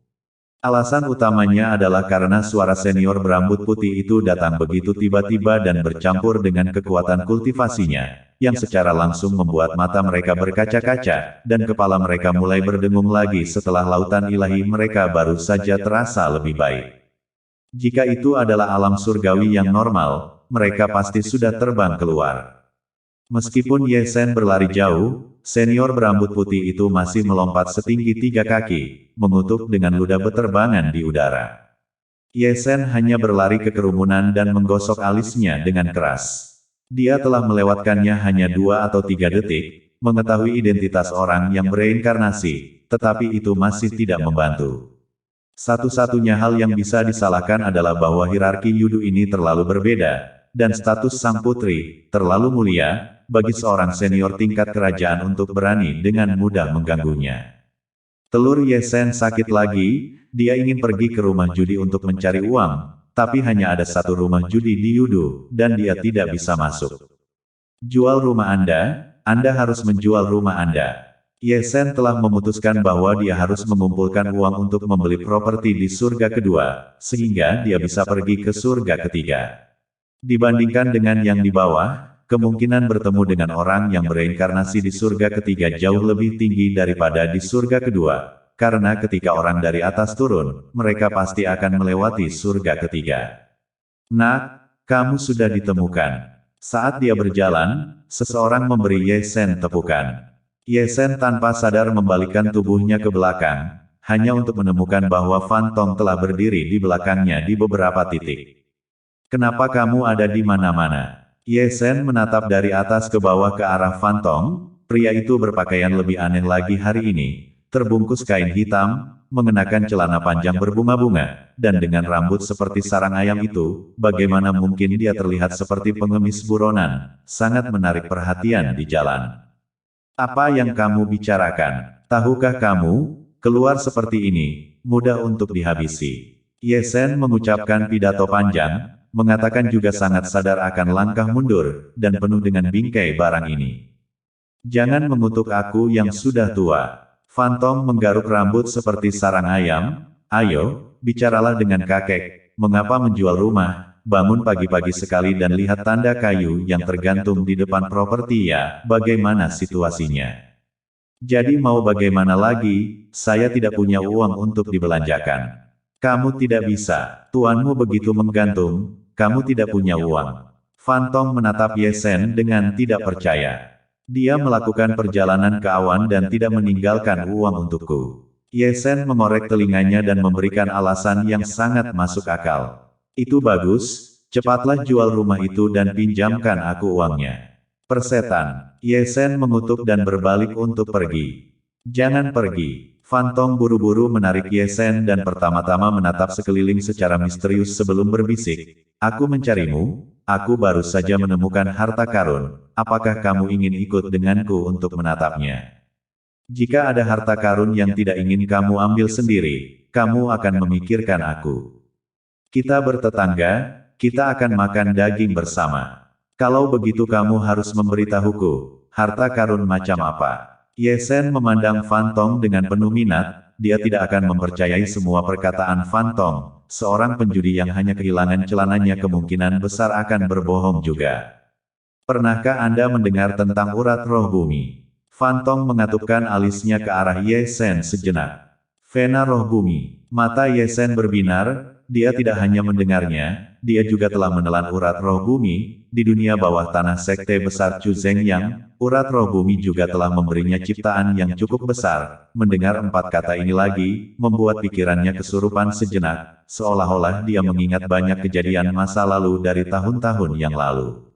Alasan utamanya adalah karena suara senior berambut putih itu datang begitu tiba-tiba dan bercampur dengan kekuatan kultivasinya, yang secara langsung membuat mata mereka berkaca-kaca, dan kepala mereka mulai berdengung lagi setelah lautan ilahi mereka baru saja terasa lebih baik. Jika itu adalah alam surgawi yang normal, mereka pasti sudah terbang keluar. Meskipun Ye Sen berlari jauh, senior berambut putih itu masih melompat setinggi 3 kaki, mengutuk dengan ludah beterbangan di udara. Ye Sen hanya berlari ke kerumunan dan menggosok alisnya dengan keras. Dia telah melewatkannya hanya 2 atau 3 detik, mengetahui identitas orang yang bereinkarnasi, tetapi itu masih tidak membantu. Satu-satunya hal yang bisa disalahkan adalah bahwa hierarki Yudu ini terlalu berbeda, dan status sang putri terlalu mulia bagi seorang senior tingkat kerajaan untuk berani dengan mudah mengganggunya. Telur Ye Sen sakit lagi, dia ingin pergi ke rumah judi untuk mencari uang, tapi hanya ada satu rumah judi di Yudu, dan dia tidak bisa masuk. Jual rumah Anda harus menjual rumah Anda. Ye Sen telah memutuskan bahwa dia harus mengumpulkan uang untuk membeli properti di surga kedua, sehingga dia bisa pergi ke surga ketiga. Dibandingkan dengan yang di bawah, kemungkinan bertemu dengan orang yang bereinkarnasi di surga ketiga jauh lebih tinggi daripada di surga kedua, karena ketika orang dari atas turun, mereka pasti akan melewati surga ketiga. Nak, kamu sudah ditemukan. Saat dia berjalan, seseorang memberi Ye Sen tepukan. Ye Sen tanpa sadar membalikkan tubuhnya ke belakang, hanya untuk menemukan bahwa Fan Tong telah berdiri di belakangnya di beberapa titik. Kenapa kamu ada di mana-mana? Ye Sen menatap dari atas ke bawah ke arah Fan Tong. Pria itu berpakaian lebih aneh lagi hari ini, terbungkus kain hitam, mengenakan celana panjang berbunga-bunga, dan dengan rambut seperti sarang ayam itu, bagaimana mungkin dia terlihat seperti pengemis buronan, sangat menarik perhatian di jalan. Apa yang kamu bicarakan? Tahukah kamu, keluar seperti ini, mudah untuk dihabisi. Ye Sen mengucapkan pidato panjang, mengatakan juga sangat sadar akan langkah mundur, dan penuh dengan bingkai barang ini. Jangan mengutuk aku yang sudah tua. Fan Tong menggaruk rambut seperti sarang ayam. Ayo, bicaralah dengan kakek. Mengapa menjual rumah? Bangun pagi-pagi sekali dan lihat tanda kayu yang tergantung di depan properti ya, bagaimana situasinya? Jadi mau bagaimana lagi, saya tidak punya uang untuk dibelanjakan. Kamu tidak bisa, tuanmu begitu menggantung, kamu tidak punya uang. Fan Tong menatap Ye Sen dengan tidak percaya. Dia melakukan perjalanan ke awan dan tidak meninggalkan uang untukku. Ye Sen mengorek telinganya dan memberikan alasan yang sangat masuk akal. Itu bagus, cepatlah jual rumah itu dan pinjamkan aku uangnya. Persetan, Ye Sen mengutuk dan berbalik untuk pergi. Jangan pergi. Fan Tong buru-buru menarik Ye Sen dan pertama-tama menatap sekeliling secara misterius sebelum berbisik. Aku mencarimu, aku baru saja menemukan harta karun, apakah kamu ingin ikut denganku untuk menatapnya? Jika ada harta karun yang tidak ingin kamu ambil sendiri, kamu akan memikirkan aku. Kita bertetangga, kita akan makan daging bersama. Kalau begitu kamu harus memberitahuku, harta karun macam apa? Ye Sen memandang Fan Tong dengan penuh minat, dia tidak akan mempercayai semua perkataan Fan Tong. Seorang penjudi yang hanya kehilangan celananya kemungkinan besar akan berbohong juga. Pernahkah Anda mendengar tentang urat roh bumi? Fan Tong mengatupkan alisnya ke arah Ye Sen sejenak. Vena roh bumi. Mata Ye Sen berbinar, dia tidak hanya mendengarnya, dia juga telah menelan urat roh bumi. Di dunia bawah tanah sekte besar Chu Zhengyang, urat roh bumi juga telah memberinya ciptaan yang cukup besar. Mendengar 4 kata ini lagi, membuat pikirannya kesurupan sejenak, seolah-olah dia mengingat banyak kejadian masa lalu dari tahun-tahun yang lalu.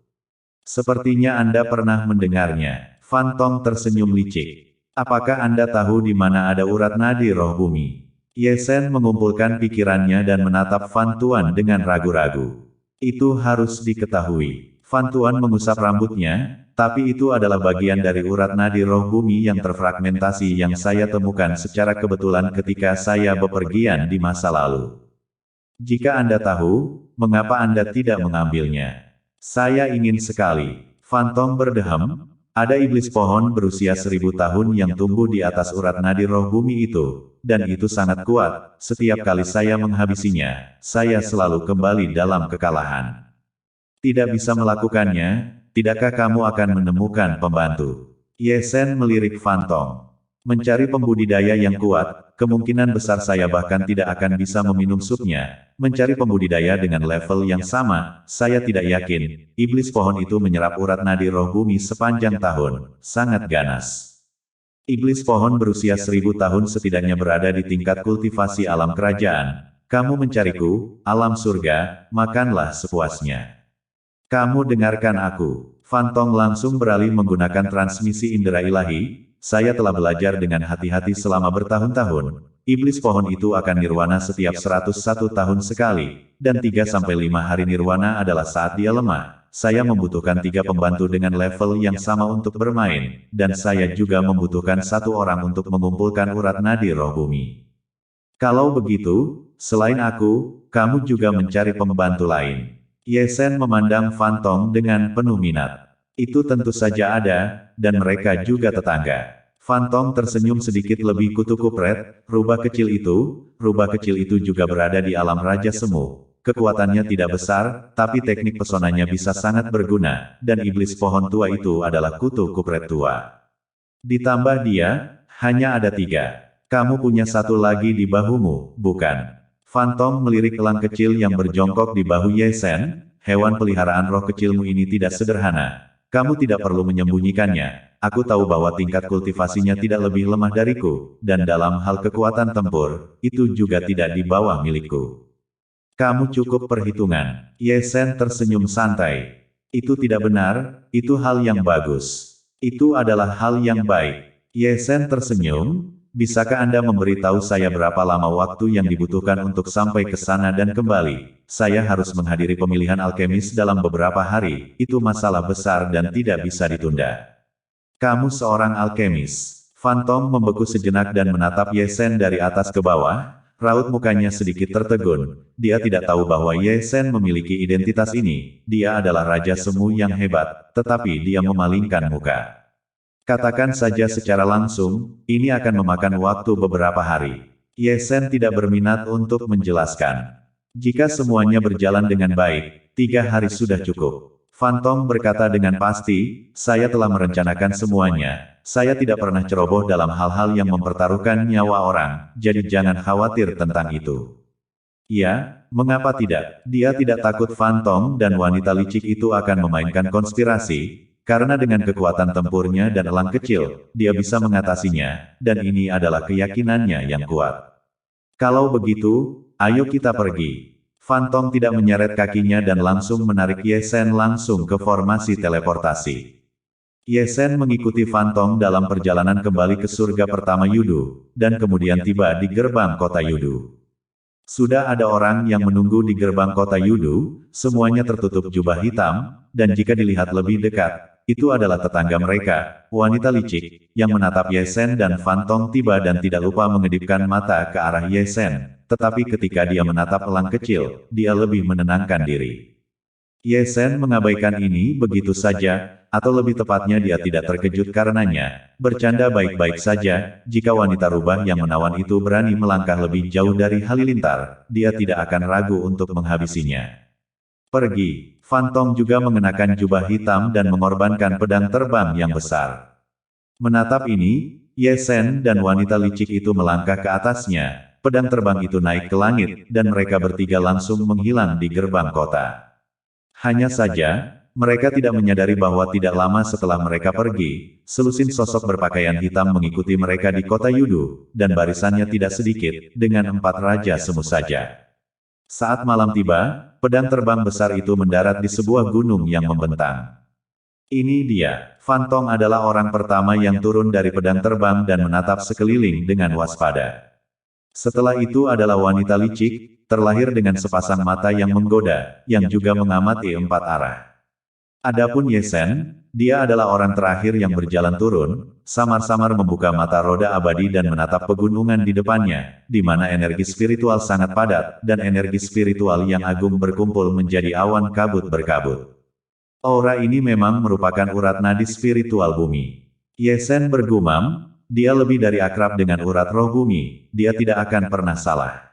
Sepertinya Anda pernah mendengarnya. Fan Tong tersenyum licik. Apakah Anda tahu di mana ada urat nadi roh bumi? Ye Sen mengumpulkan pikirannya dan menatap Fan Tuan dengan ragu-ragu. Itu harus diketahui. Fan Tuan mengusap rambutnya, tapi itu adalah bagian dari urat nadi roh bumi yang terfragmentasi yang saya temukan secara kebetulan ketika saya bepergian di masa lalu. Jika Anda tahu, mengapa Anda tidak mengambilnya? Saya ingin sekali. Fan Tong berdeham. Ada iblis pohon berusia 1000 tahun yang tumbuh di atas urat nadi roh bumi itu, dan itu sangat kuat. Setiap kali saya menghabisinya, saya selalu kembali dalam kekalahan. Tidak bisa melakukannya, tidakkah kamu akan menemukan pembantu? Ye Sen melirik Fan Tong. Mencari pembudidaya yang kuat, kemungkinan besar saya bahkan tidak akan bisa meminum supnya. Mencari pembudidaya dengan level yang sama, saya tidak yakin. Iblis pohon itu menyerap urat nadi roh bumi sepanjang tahun, sangat ganas. Iblis pohon berusia 1000 tahun setidaknya berada di tingkat kultivasi alam kerajaan. Kamu mencariku, alam surga, makanlah sepuasnya. Kamu dengarkan aku. Fan Tong langsung beralih menggunakan transmisi indera ilahi. Saya telah belajar dengan hati-hati selama bertahun-tahun. Iblis pohon itu akan nirwana setiap 101 tahun sekali, dan 3-5 hari nirwana adalah saat dia lemah. Saya membutuhkan 3 pembantu dengan level yang sama untuk bermain, dan saya juga membutuhkan 1 orang untuk mengumpulkan urat nadi roh bumi. Kalau begitu, selain aku, kamu juga mencari pembantu lain. Ye Sen memandang Fan Tong dengan penuh minat. Itu tentu saja ada, dan mereka juga tetangga. Fan Tong tersenyum sedikit lebih kutu kupret, rubah kecil itu juga berada di alam Raja Semu. Kekuatannya tidak besar, tapi teknik pesonanya bisa sangat berguna, dan iblis pohon tua itu adalah kutu kupret tua. Ditambah dia, hanya ada 3. Kamu punya 1 lagi di bahumu, bukan? Fan Tong melirik elang kecil yang berjongkok di bahu Ye Sen. Hewan peliharaan roh kecilmu ini tidak sederhana. Kamu tidak perlu menyembunyikannya. Aku tahu bahwa tingkat kultivasinya tidak lebih lemah dariku, dan dalam hal kekuatan tempur, itu juga tidak di bawah milikku. Kamu cukup perhitungan. Ye Sen tersenyum santai. Itu tidak benar, itu hal yang bagus. Itu adalah hal yang baik. Ye Sen tersenyum. Bisakah Anda memberitahu saya berapa lama waktu yang dibutuhkan untuk sampai ke sana dan kembali? Saya harus menghadiri pemilihan alkemis dalam beberapa hari, itu masalah besar dan tidak bisa ditunda. Kamu seorang alkemis. Fan Tong membeku sejenak dan menatap Ye Sen dari atas ke bawah, raut mukanya sedikit tertegun. Dia tidak tahu bahwa Ye Sen memiliki identitas ini, dia adalah Raja Semu yang hebat, tetapi dia memalingkan muka. Katakan saja secara langsung, ini akan memakan waktu beberapa hari. Ye Sen tidak berminat untuk menjelaskan. Jika semuanya berjalan dengan baik, 3 hari sudah cukup. Fan Tong berkata dengan pasti, saya telah merencanakan semuanya. Saya tidak pernah ceroboh dalam hal-hal yang mempertaruhkan nyawa orang, jadi jangan khawatir tentang itu. Ya, mengapa tidak? Dia tidak takut Fan Tong dan wanita licik itu akan memainkan konspirasi. Karena dengan kekuatan tempurnya dan elang kecil, dia bisa mengatasinya, dan ini adalah keyakinannya yang kuat. Kalau begitu, ayo kita pergi. Fan Tong tidak menyeret kakinya dan langsung menarik Ye Sen langsung ke formasi teleportasi. Ye Sen mengikuti Fan Tong dalam perjalanan kembali ke surga pertama Yudu, dan kemudian tiba di gerbang kota Yudu. Sudah ada orang yang menunggu di gerbang kota Yudu, semuanya tertutup jubah hitam, dan jika dilihat lebih dekat, itu adalah tetangga mereka, wanita licik, yang menatap Ye Sen dan Fan Tong tiba dan tidak lupa mengedipkan mata ke arah Ye Sen, tetapi ketika dia menatap elang kecil, dia lebih menenangkan diri. Ye Sen mengabaikan ini begitu saja, atau lebih tepatnya dia tidak terkejut karenanya, bercanda baik-baik saja, jika wanita rubah yang menawan itu berani melangkah lebih jauh dari Halilintar, dia tidak akan ragu untuk menghabisinya. Pergi. Fan Tong juga mengenakan jubah hitam dan mengorbankan pedang terbang yang besar. Menatap ini, Ye Sen dan wanita licik itu melangkah ke atasnya, pedang terbang itu naik ke langit, dan mereka bertiga langsung menghilang di gerbang kota. Hanya saja, mereka tidak menyadari bahwa tidak lama setelah mereka pergi, selusin sosok berpakaian hitam mengikuti mereka di kota Yudu, dan barisannya tidak sedikit, dengan 4 raja semu saja. Saat malam tiba, pedang terbang besar itu mendarat di sebuah gunung yang membentang. Ini dia, Fan Tong adalah orang pertama yang turun dari pedang terbang dan menatap sekeliling dengan waspada. Setelah itu adalah wanita licik, terlahir dengan sepasang mata yang menggoda, yang juga mengamati 4 arah. Adapun Ye Sen, dia adalah orang terakhir yang berjalan turun, samar-samar membuka mata roda abadi dan menatap pegunungan di depannya, di mana energi spiritual sangat padat, dan energi spiritual yang agung berkumpul menjadi awan kabut berkabut. Aura ini memang merupakan urat nadi spiritual bumi. Ye Sen bergumam, dia lebih dari akrab dengan urat roh bumi, dia tidak akan pernah salah.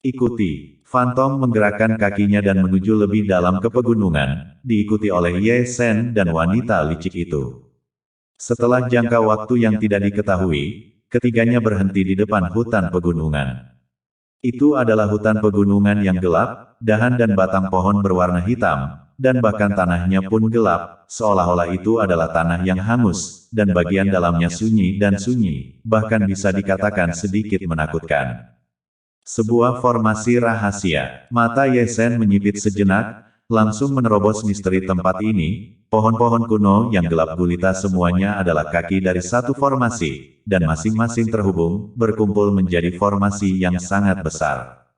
Ikuti. Fan Tong menggerakkan kakinya dan menuju lebih dalam ke pegunungan, diikuti oleh Ye Sen dan wanita licik itu. Setelah jangka waktu yang tidak diketahui, ketiganya berhenti di depan hutan pegunungan. Itu adalah hutan pegunungan yang gelap, dahan dan batang pohon berwarna hitam, dan bahkan tanahnya pun gelap, seolah-olah itu adalah tanah yang hangus, dan bagian dalamnya sunyi dan sunyi, bahkan bisa dikatakan sedikit menakutkan. Sebuah formasi rahasia. Mata Ye Sen menyipit sejenak, langsung menerobos misteri tempat ini. Pohon-pohon kuno yang gelap gulita semuanya adalah kaki dari satu formasi, dan masing-masing terhubung, berkumpul menjadi formasi yang sangat besar.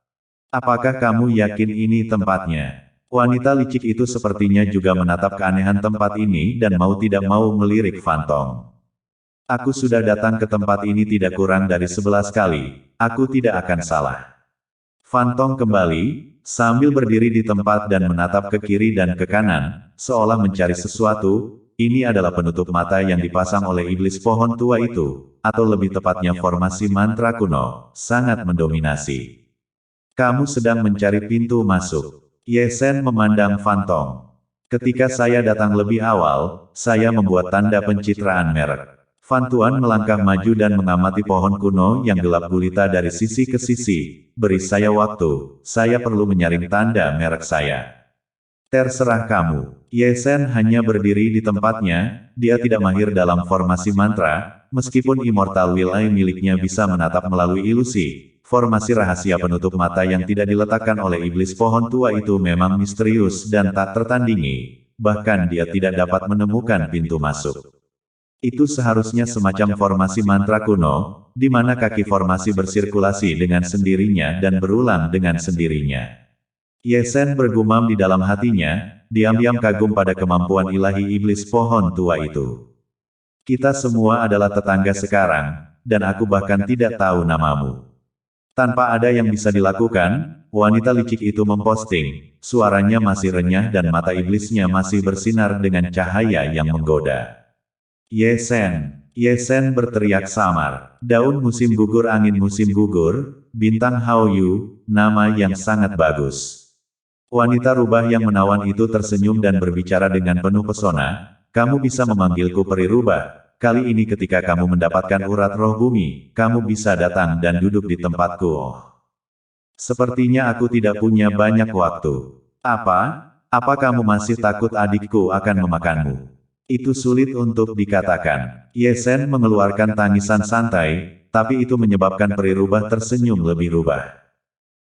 Apakah kamu yakin ini tempatnya? Wanita licik itu sepertinya juga menatap keanehan tempat ini dan mau tidak mau melirik Fan Tong. Aku sudah datang ke tempat ini tidak kurang dari 11 kali, aku tidak akan salah. Fan Tong kembali, sambil berdiri di tempat dan menatap ke kiri dan ke kanan, seolah mencari sesuatu. Ini adalah penutup mata yang dipasang oleh iblis pohon tua itu, atau lebih tepatnya formasi mantra kuno, sangat mendominasi. Kamu sedang mencari pintu masuk. Ye Sen memandang Fan Tong. Ketika saya datang lebih awal, saya membuat tanda pencitraan merek. Fan Tuan melangkah maju dan mengamati pohon kuno yang gelap gulita dari sisi ke sisi. Beri saya waktu, saya perlu menyaring tanda merek saya. Terserah kamu. Ye Sen hanya berdiri di tempatnya, dia tidak mahir dalam formasi mantra, meskipun Immortal Will Eye miliknya bisa menatap melalui ilusi. Formasi rahasia penutup mata yang tidak diletakkan oleh iblis pohon tua itu memang misterius dan tak tertandingi, bahkan dia tidak dapat menemukan pintu masuk. Itu seharusnya semacam formasi mantra kuno, di mana kaki formasi bersirkulasi dengan sendirinya dan berulang dengan sendirinya. Ye Sen bergumam di dalam hatinya, diam-diam kagum pada kemampuan ilahi iblis pohon tua itu. Kita semua adalah tetangga sekarang, dan aku bahkan tidak tahu namamu. Tanpa ada yang bisa dilakukan, wanita licik itu memposting, suaranya masih renyah dan mata iblisnya masih bersinar dengan cahaya yang menggoda. Ye Sen berteriak samar. Daun musim gugur, angin musim gugur, bintang Hao Yu, nama yang sangat bagus. Wanita rubah yang menawan itu tersenyum dan berbicara dengan penuh pesona. Kamu bisa memanggilku peri rubah. Kali ini ketika kamu mendapatkan urat roh bumi, kamu bisa datang dan duduk di tempatku. Oh. Sepertinya aku tidak punya banyak waktu. Apa? Apa kamu masih takut adikku akan memakanmu? Itu sulit untuk dikatakan. Ye Sen mengeluarkan tangisan santai, tapi itu menyebabkan peri rubah tersenyum lebih rubah.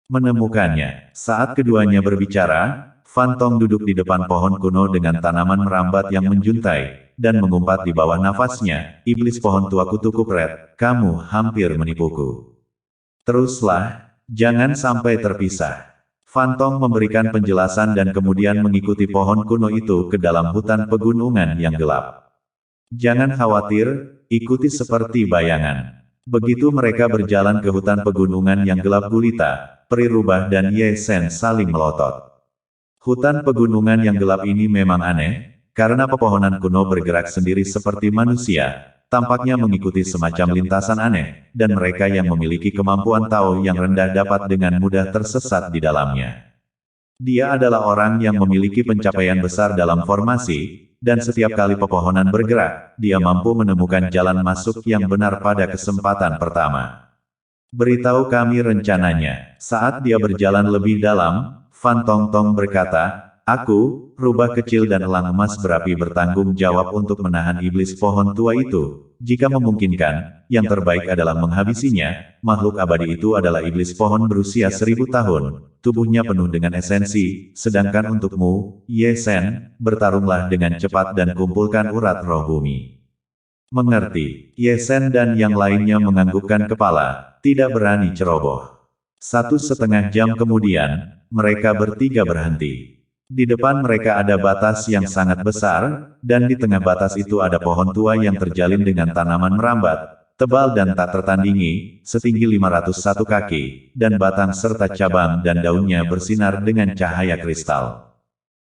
Menemukannya. Saat keduanya berbicara, Fan Tong duduk di depan pohon kuno dengan tanaman merambat yang menjuntai, dan mengumpat di bawah nafasnya, iblis pohon tua kutu kupret, kamu hampir menipuku. Teruslah, jangan sampai terpisah. Fan Tong memberikan penjelasan dan kemudian mengikuti pohon kuno itu ke dalam hutan pegunungan yang gelap. Jangan khawatir, ikuti seperti bayangan. Begitu mereka berjalan ke hutan pegunungan yang gelap gulita, peri rubah dan Ye Sen saling melotot. Hutan pegunungan yang gelap ini memang aneh, karena pepohonan kuno bergerak sendiri seperti manusia, tampaknya mengikuti semacam lintasan aneh, dan mereka yang memiliki kemampuan Tao yang rendah dapat dengan mudah tersesat di dalamnya. Dia adalah orang yang memiliki pencapaian besar dalam formasi, dan setiap kali pepohonan bergerak, dia mampu menemukan jalan masuk yang benar pada kesempatan pertama. Beritahu kami rencananya. Saat dia berjalan lebih dalam, Fan Tongtong berkata, "Aku, rubah kecil dan elang emas berapi bertanggung jawab untuk menahan iblis pohon tua itu. Jika memungkinkan, yang terbaik adalah menghabisinya. Makhluk abadi itu adalah iblis pohon berusia 1000 tahun. Tubuhnya penuh dengan esensi, sedangkan untukmu, Ye Shen, bertarunglah dengan cepat dan kumpulkan urat roh bumi." Mengerti, Ye Shen dan yang lainnya menganggukkan kepala, tidak berani ceroboh. 1,5 jam kemudian, mereka bertiga berhenti. Di depan mereka ada batas yang sangat besar, dan di tengah batas itu ada pohon tua yang terjalin dengan tanaman merambat, tebal dan tak tertandingi, setinggi 501 kaki, dan batang serta cabang dan daunnya bersinar dengan cahaya kristal.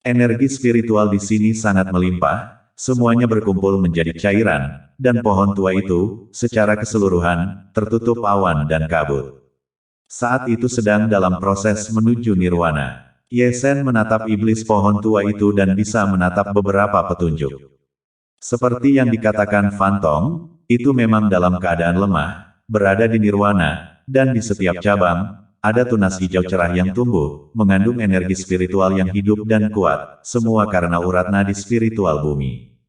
Energi spiritual di sini sangat melimpah, semuanya berkumpul menjadi cairan, dan pohon tua itu, secara keseluruhan, tertutup awan dan kabut. Saat itu sedang dalam proses menuju nirwana. Ye Shen menatap iblis pohon tua itu dan bisa menatap beberapa petunjuk. Seperti yang dikatakan Fan Tong, itu memang dalam keadaan lemah, berada di nirwana, dan di setiap cabang, ada tunas hijau cerah yang tumbuh, mengandung energi spiritual yang hidup dan kuat, semua karena urat nadi spiritual bumi.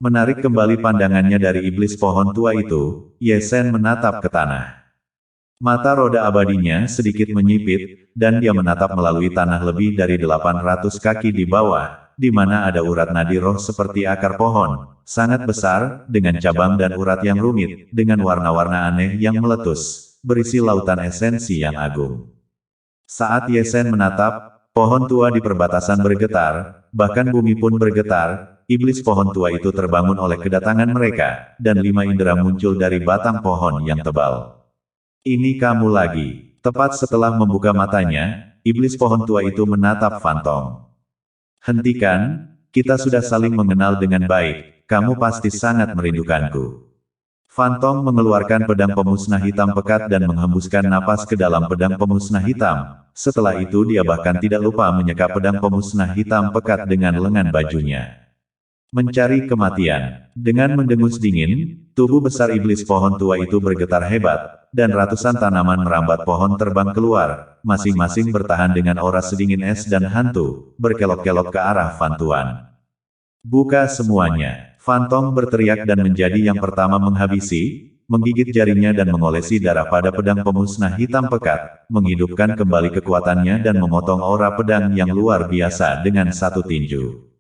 Menarik kembali pandangannya dari iblis pohon tua itu, Ye Shen menatap ke tanah. Mata roda abadinya sedikit menyipit, dan dia menatap melalui tanah lebih dari 800 kaki di bawah, di mana ada urat nadi roh seperti akar pohon, sangat besar, dengan cabang dan urat yang rumit, dengan warna-warna aneh yang meletus, berisi lautan esensi yang agung. Saat Ye Shen menatap, pohon tua di perbatasan bergetar, bahkan bumi pun bergetar. Iblis pohon tua itu terbangun oleh kedatangan mereka, dan 5 indera muncul dari batang pohon yang tebal. "Ini kamu lagi." Tepat setelah membuka matanya, iblis pohon tua itu menatap Fan Tong. "Hentikan, kita sudah saling mengenal dengan baik, kamu pasti sangat merindukanku." Fan Tong mengeluarkan pedang pemusnah hitam pekat dan menghembuskan napas ke dalam pedang pemusnah hitam. Setelah itu dia bahkan tidak lupa menyeka pedang pemusnah hitam pekat dengan lengan bajunya. Mencari kematian. Dengan mendengus dingin, tubuh besar iblis pohon tua itu bergetar hebat, dan ratusan tanaman merambat pohon terbang keluar, masing-masing bertahan dengan aura sedingin es dan hantu, berkelok-kelok ke arah Fan Tuan. "Buka semuanya!" Fan Tong berteriak dan menjadi yang pertama menghabisi, menggigit jarinya dan mengolesi darah pada pedang pemusnah hitam pekat, menghidupkan kembali kekuatannya dan memotong aura pedang yang luar biasa dengan satu tinju.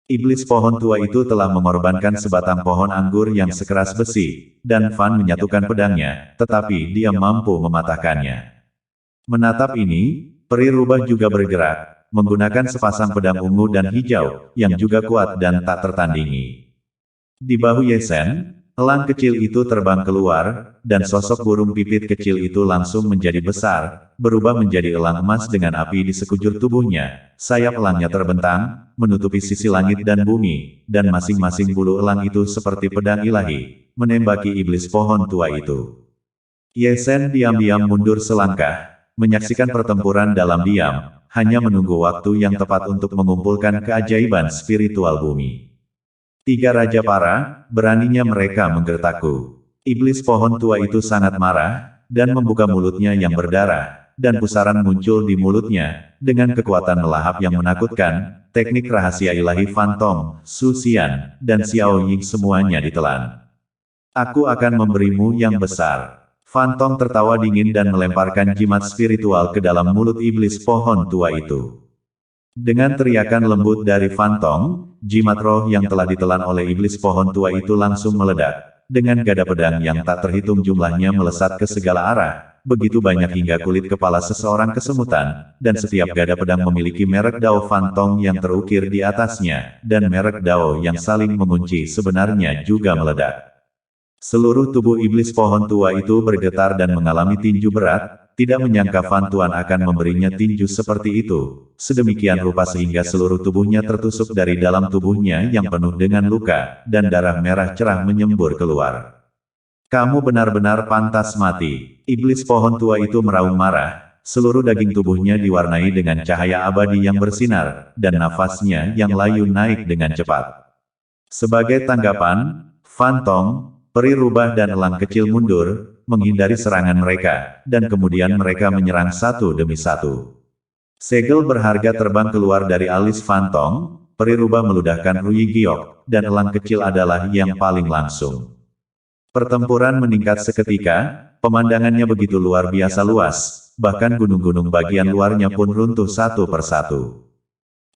Iblis pohon tua itu telah mengorbankan sebatang pohon anggur yang sekeras besi, dan Fan menyatukan pedangnya, tetapi dia mampu mematahkannya. Menatap ini, peri rubah juga bergerak, menggunakan sepasang pedang ungu dan hijau, yang juga kuat dan tak tertandingi. Di bahu Ye Shen, elang kecil itu terbang keluar, dan sosok burung pipit kecil itu langsung menjadi besar, berubah menjadi elang emas dengan api di sekujur tubuhnya. Sayap elangnya terbentang, menutupi sisi langit dan bumi, dan masing-masing bulu elang itu seperti pedang ilahi, menembaki iblis pohon tua itu. Ye Shen diam-diam mundur selangkah, menyaksikan pertempuran dalam diam, hanya menunggu waktu yang tepat untuk mengumpulkan keajaiban spiritual bumi. 3 Raja Para, beraninya mereka menggertakku. Iblis pohon tua itu sangat marah, dan membuka mulutnya yang berdarah, dan pusaran muncul di mulutnya, dengan kekuatan melahap yang menakutkan, teknik rahasia ilahi Fan Tong, Su Xian, dan Xiao Ying semuanya ditelan. "Aku akan memberimu yang besar." Fan Tong tertawa dingin dan melemparkan jimat spiritual ke dalam mulut iblis pohon tua itu. Dengan teriakan lembut dari Fan Tong, jimat roh yang telah ditelan oleh iblis pohon tua itu langsung meledak. Dengan gada pedang yang tak terhitung jumlahnya melesat ke segala arah, begitu banyak hingga kulit kepala seseorang kesemutan, dan setiap gada pedang memiliki merek Dao Fan Tong yang terukir di atasnya, dan merek Dao yang saling mengunci sebenarnya juga meledak. Seluruh tubuh iblis pohon tua itu bergetar dan mengalami tinju berat, tidak menyangka Fan Tuan akan memberinya tinju seperti itu, sedemikian rupa sehingga seluruh tubuhnya tertusuk dari dalam tubuhnya yang penuh dengan luka, dan darah merah cerah menyembur keluar. Kamu benar-benar pantas mati. Iblis pohon tua itu meraung marah, seluruh daging tubuhnya diwarnai dengan cahaya abadi yang bersinar, dan nafasnya yang layu naik dengan cepat. Sebagai tanggapan, Fan Tong, peri rubah dan elang kecil mundur, menghindari serangan mereka, dan kemudian mereka menyerang satu demi satu. Segel berharga terbang keluar dari alis Fan Tong, peri rubah meludahkan Ruyi Giok, dan elang kecil adalah yang paling langsung. Pertempuran meningkat seketika, pemandangannya begitu luar biasa luas, bahkan gunung-gunung bagian luarnya pun runtuh satu persatu.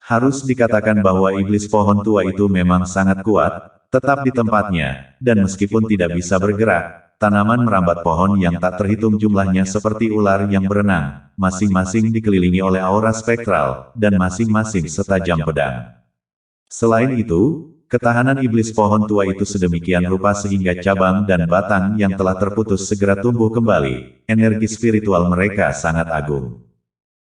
Harus dikatakan bahwa iblis pohon tua itu memang sangat kuat, tetap di tempatnya, dan meskipun tidak bisa bergerak, tanaman merambat pohon yang tak terhitung jumlahnya seperti ular yang berenang, masing-masing dikelilingi oleh aura spektral, dan masing-masing setajam pedang. Selain itu, ketahanan iblis pohon tua itu sedemikian rupa sehingga cabang dan batang yang telah terputus segera tumbuh kembali, energi spiritual mereka sangat agung.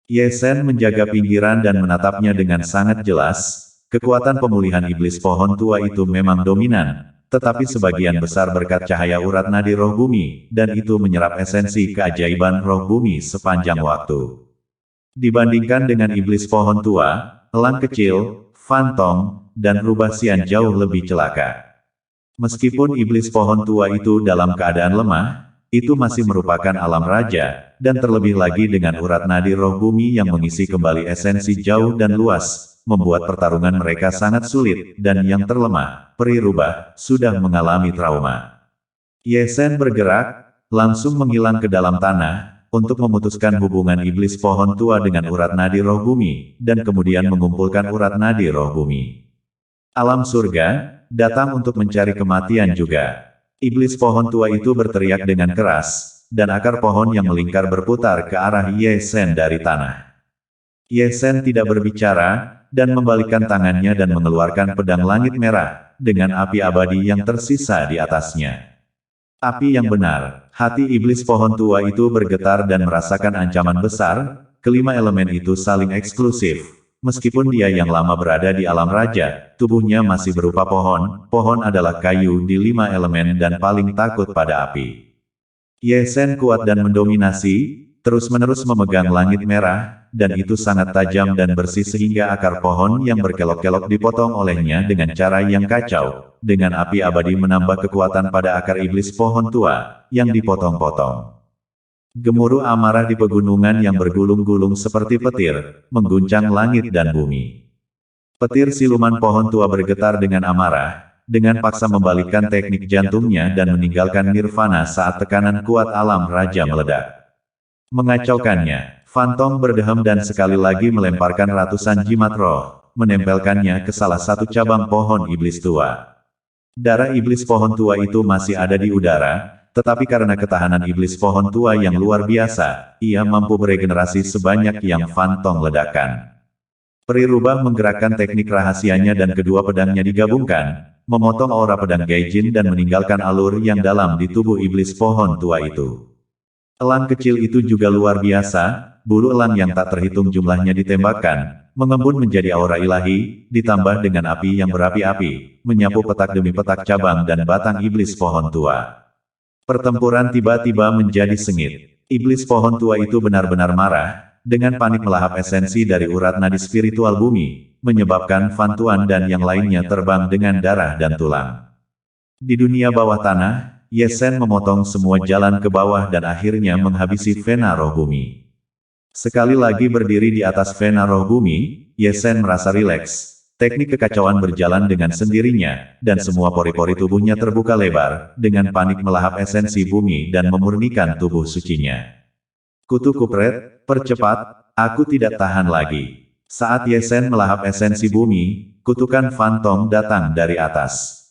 Ye Shen menjaga pinggiran dan menatapnya dengan sangat jelas. Kekuatan pemulihan iblis pohon tua itu memang dominan, tetapi sebagian besar berkat cahaya urat nadi roh bumi, dan itu menyerap esensi keajaiban roh bumi sepanjang waktu. Dibandingkan dengan iblis pohon tua, elang kecil, Fan Tong, dan rubah Xian jauh lebih celaka. Meskipun iblis pohon tua itu dalam keadaan lemah, itu masih merupakan alam raja, dan terlebih lagi dengan urat nadi roh bumi yang mengisi kembali esensi jauh dan luas, membuat pertarungan mereka sangat sulit, dan yang terlemah, peri rubah, sudah mengalami trauma. Ye Shen bergerak, langsung menghilang ke dalam tanah, untuk memutuskan hubungan iblis pohon tua dengan urat nadi roh bumi, dan kemudian mengumpulkan urat nadi roh bumi. Alam surga, datang untuk mencari kematian juga. Iblis pohon tua itu berteriak dengan keras, dan akar pohon yang melingkar berputar ke arah Ye Shen dari tanah. Ye Shen tidak berbicara, dan membalikkan tangannya dan mengeluarkan pedang langit merah, dengan api abadi yang tersisa di atasnya. Api yang benar, hati iblis pohon tua itu bergetar dan merasakan ancaman besar, kelima elemen itu saling eksklusif. Meskipun dia yang lama berada di alam raja, tubuhnya masih berupa pohon, pohon adalah kayu di 5 elemen dan paling takut pada api. Ye Shen kuat dan mendominasi, terus-menerus memegang langit merah, dan itu sangat tajam dan bersih sehingga akar pohon yang berkelok-kelok dipotong olehnya dengan cara yang kacau, dengan api abadi menambah kekuatan pada akar iblis pohon tua, yang dipotong-potong. Gemuruh amarah di pegunungan yang bergulung-gulung seperti petir, mengguncang langit dan bumi. Petir siluman pohon tua bergetar dengan amarah, dengan paksa membalikkan teknik jantungnya dan meninggalkan nirvana saat tekanan kuat alam raja meledak. Mengacaukannya, Fan Tong berdeham dan sekali lagi melemparkan ratusan jimat roh, menempelkannya ke salah satu cabang pohon iblis tua. Darah iblis pohon tua itu masih ada di udara, tetapi karena ketahanan iblis pohon tua yang luar biasa, ia mampu beregenerasi sebanyak yang Fan Tong ledakkan. Peri rubah menggerakkan teknik rahasianya dan kedua pedangnya digabungkan, memotong aura pedang Gaijin dan meninggalkan alur yang dalam di tubuh iblis pohon tua itu. Elang kecil itu juga luar biasa, bulu elang yang tak terhitung jumlahnya ditembakkan, mengembun menjadi aura ilahi, ditambah dengan api yang berapi-api, menyapu petak demi petak cabang dan batang iblis pohon tua. Pertempuran tiba-tiba menjadi sengit. Iblis pohon tua itu benar-benar marah, dengan panik melahap esensi dari urat nadi spiritual bumi, menyebabkan Fan Tuan dan yang lainnya terbang dengan darah dan tulang. Di dunia bawah tanah, Ye Shen memotong semua jalan ke bawah dan akhirnya menghabisi vena roh bumi. Sekali lagi berdiri di atas vena roh bumi, Ye Shen merasa rileks. Teknik kekacauan berjalan dengan sendirinya, dan semua pori-pori tubuhnya terbuka lebar, dengan panik melahap esensi bumi dan memurnikan tubuh sucinya. Kutu kupret, percepat, aku tidak tahan lagi. Saat Ye Shen melahap esensi bumi, kutukan Fan Tong datang dari atas.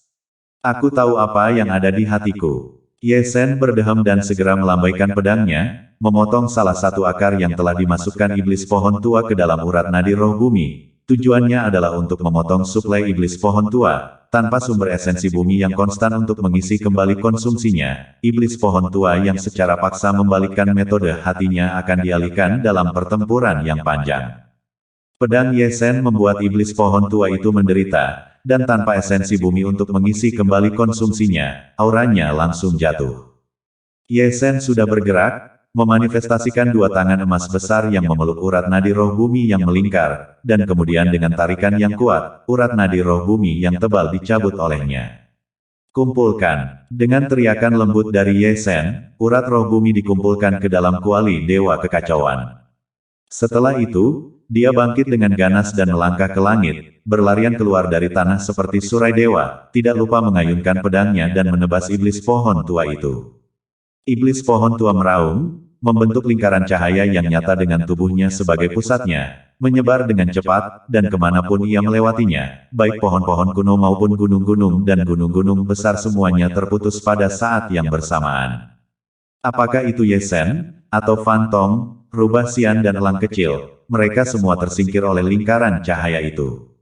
Aku tahu apa yang ada di hatiku. Ye Shen berdeham dan segera melambaikan pedangnya, memotong salah satu akar yang telah dimasukkan iblis pohon tua ke dalam urat nadi roh bumi, tujuannya adalah untuk memotong suplai iblis pohon tua. Tanpa sumber esensi bumi yang konstan untuk mengisi kembali konsumsinya, iblis pohon tua yang secara paksa membalikkan metode hatinya akan dialihkan dalam pertempuran yang panjang. Pedang Yesen membuat iblis pohon tua itu menderita, dan tanpa esensi bumi untuk mengisi kembali konsumsinya, auranya langsung jatuh. Yesen sudah bergerak, memanifestasikan dua tangan emas besar yang memeluk urat nadi roh bumi yang melingkar, dan kemudian dengan tarikan yang kuat, urat nadi roh bumi yang tebal dicabut olehnya. Kumpulkan. Dengan teriakan lembut dari Yesen, urat roh bumi dikumpulkan ke dalam kuali Dewa Kekacauan. Setelah itu, dia bangkit dengan ganas dan melangkah ke langit, berlarian keluar dari tanah seperti surai dewa, tidak lupa mengayunkan pedangnya dan menebas iblis pohon tua itu. Iblis pohon tua meraung, membentuk lingkaran cahaya yang nyata dengan tubuhnya sebagai pusatnya, menyebar dengan cepat, dan kemanapun ia melewatinya, baik pohon-pohon kuno maupun gunung-gunung dan gunung-gunung besar semuanya terputus pada saat yang bersamaan. Apakah itu Yesen, atau Phantom, Rubah Sian dan Elang Kecil, mereka semua tersingkir oleh lingkaran cahaya itu.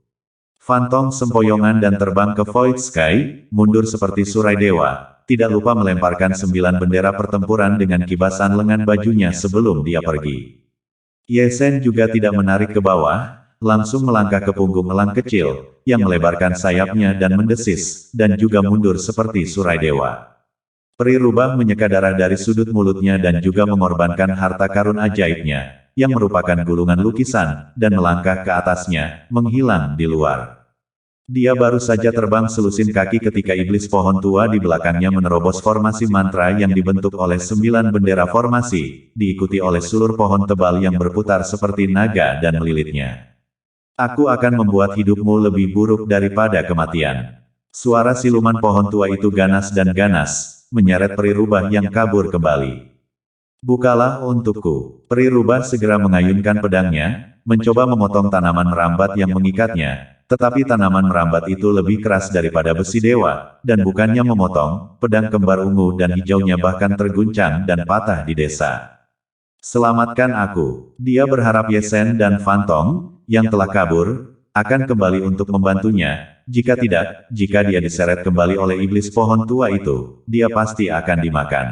Phantom sempoyongan dan terbang ke Void Sky, mundur seperti surai dewa, tidak lupa melemparkan 9 bendera pertempuran dengan kibasan lengan bajunya sebelum dia pergi. Yesen juga tidak menarik ke bawah, langsung melangkah ke punggung elang kecil, yang melebarkan sayapnya dan mendesis, dan juga mundur seperti surai dewa. Peri rubah menyeka darah dari sudut mulutnya dan juga mengorbankan harta karun ajaibnya, yang merupakan gulungan lukisan, dan melangkah ke atasnya, menghilang di luar. Dia baru saja terbang selusin kaki ketika iblis pohon tua di belakangnya menerobos formasi mantra yang dibentuk oleh 9 bendera formasi, diikuti oleh sulur pohon tebal yang berputar seperti naga dan melilitnya. Aku akan membuat hidupmu lebih buruk daripada kematian. Suara siluman pohon tua itu ganas dan ganas, menyeret peri rubah yang kabur kembali. Bukalah untukku. Peri rubah segera mengayunkan pedangnya, mencoba memotong tanaman merambat yang mengikatnya, tetapi tanaman merambat itu lebih keras daripada besi dewa, dan bukannya memotong, pedang kembar ungu dan hijaunya bahkan terguncang dan patah di desa. Selamatkan aku. Dia berharap Yesen dan Phantom, yang telah kabur, akan kembali untuk membantunya. Jika tidak, jika dia diseret kembali oleh iblis pohon tua itu, dia pasti akan dimakan.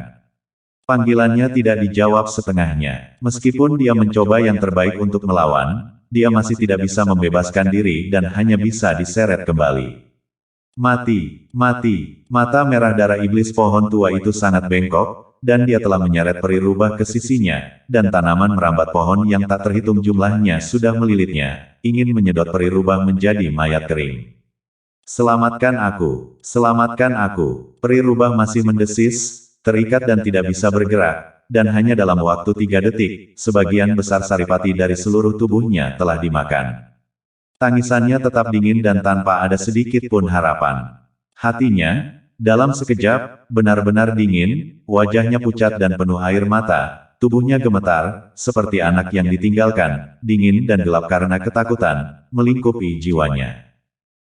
Panggilannya tidak dijawab setengahnya. Meskipun dia mencoba yang terbaik untuk melawan, dia masih tidak bisa membebaskan diri dan hanya bisa diseret kembali. Mati, mati. Mata merah darah iblis pohon tua itu sangat bengkok, dan dia telah menyeret peri rubah ke sisinya, dan tanaman merambat pohon yang tak terhitung jumlahnya sudah melilitnya, ingin menyedot peri rubah menjadi mayat kering. Selamatkan aku, selamatkan aku. Peri rubah masih mendesis, terikat dan tidak bisa bergerak. Dan hanya dalam waktu 3 detik, sebagian besar saripati dari seluruh tubuhnya telah dimakan. Tangisannya tetap dingin dan tanpa ada sedikit pun harapan. Hatinya, dalam sekejap, benar-benar dingin, wajahnya pucat dan penuh air mata, tubuhnya gemetar, seperti anak yang ditinggalkan, dingin dan gelap karena ketakutan, melingkupi jiwanya.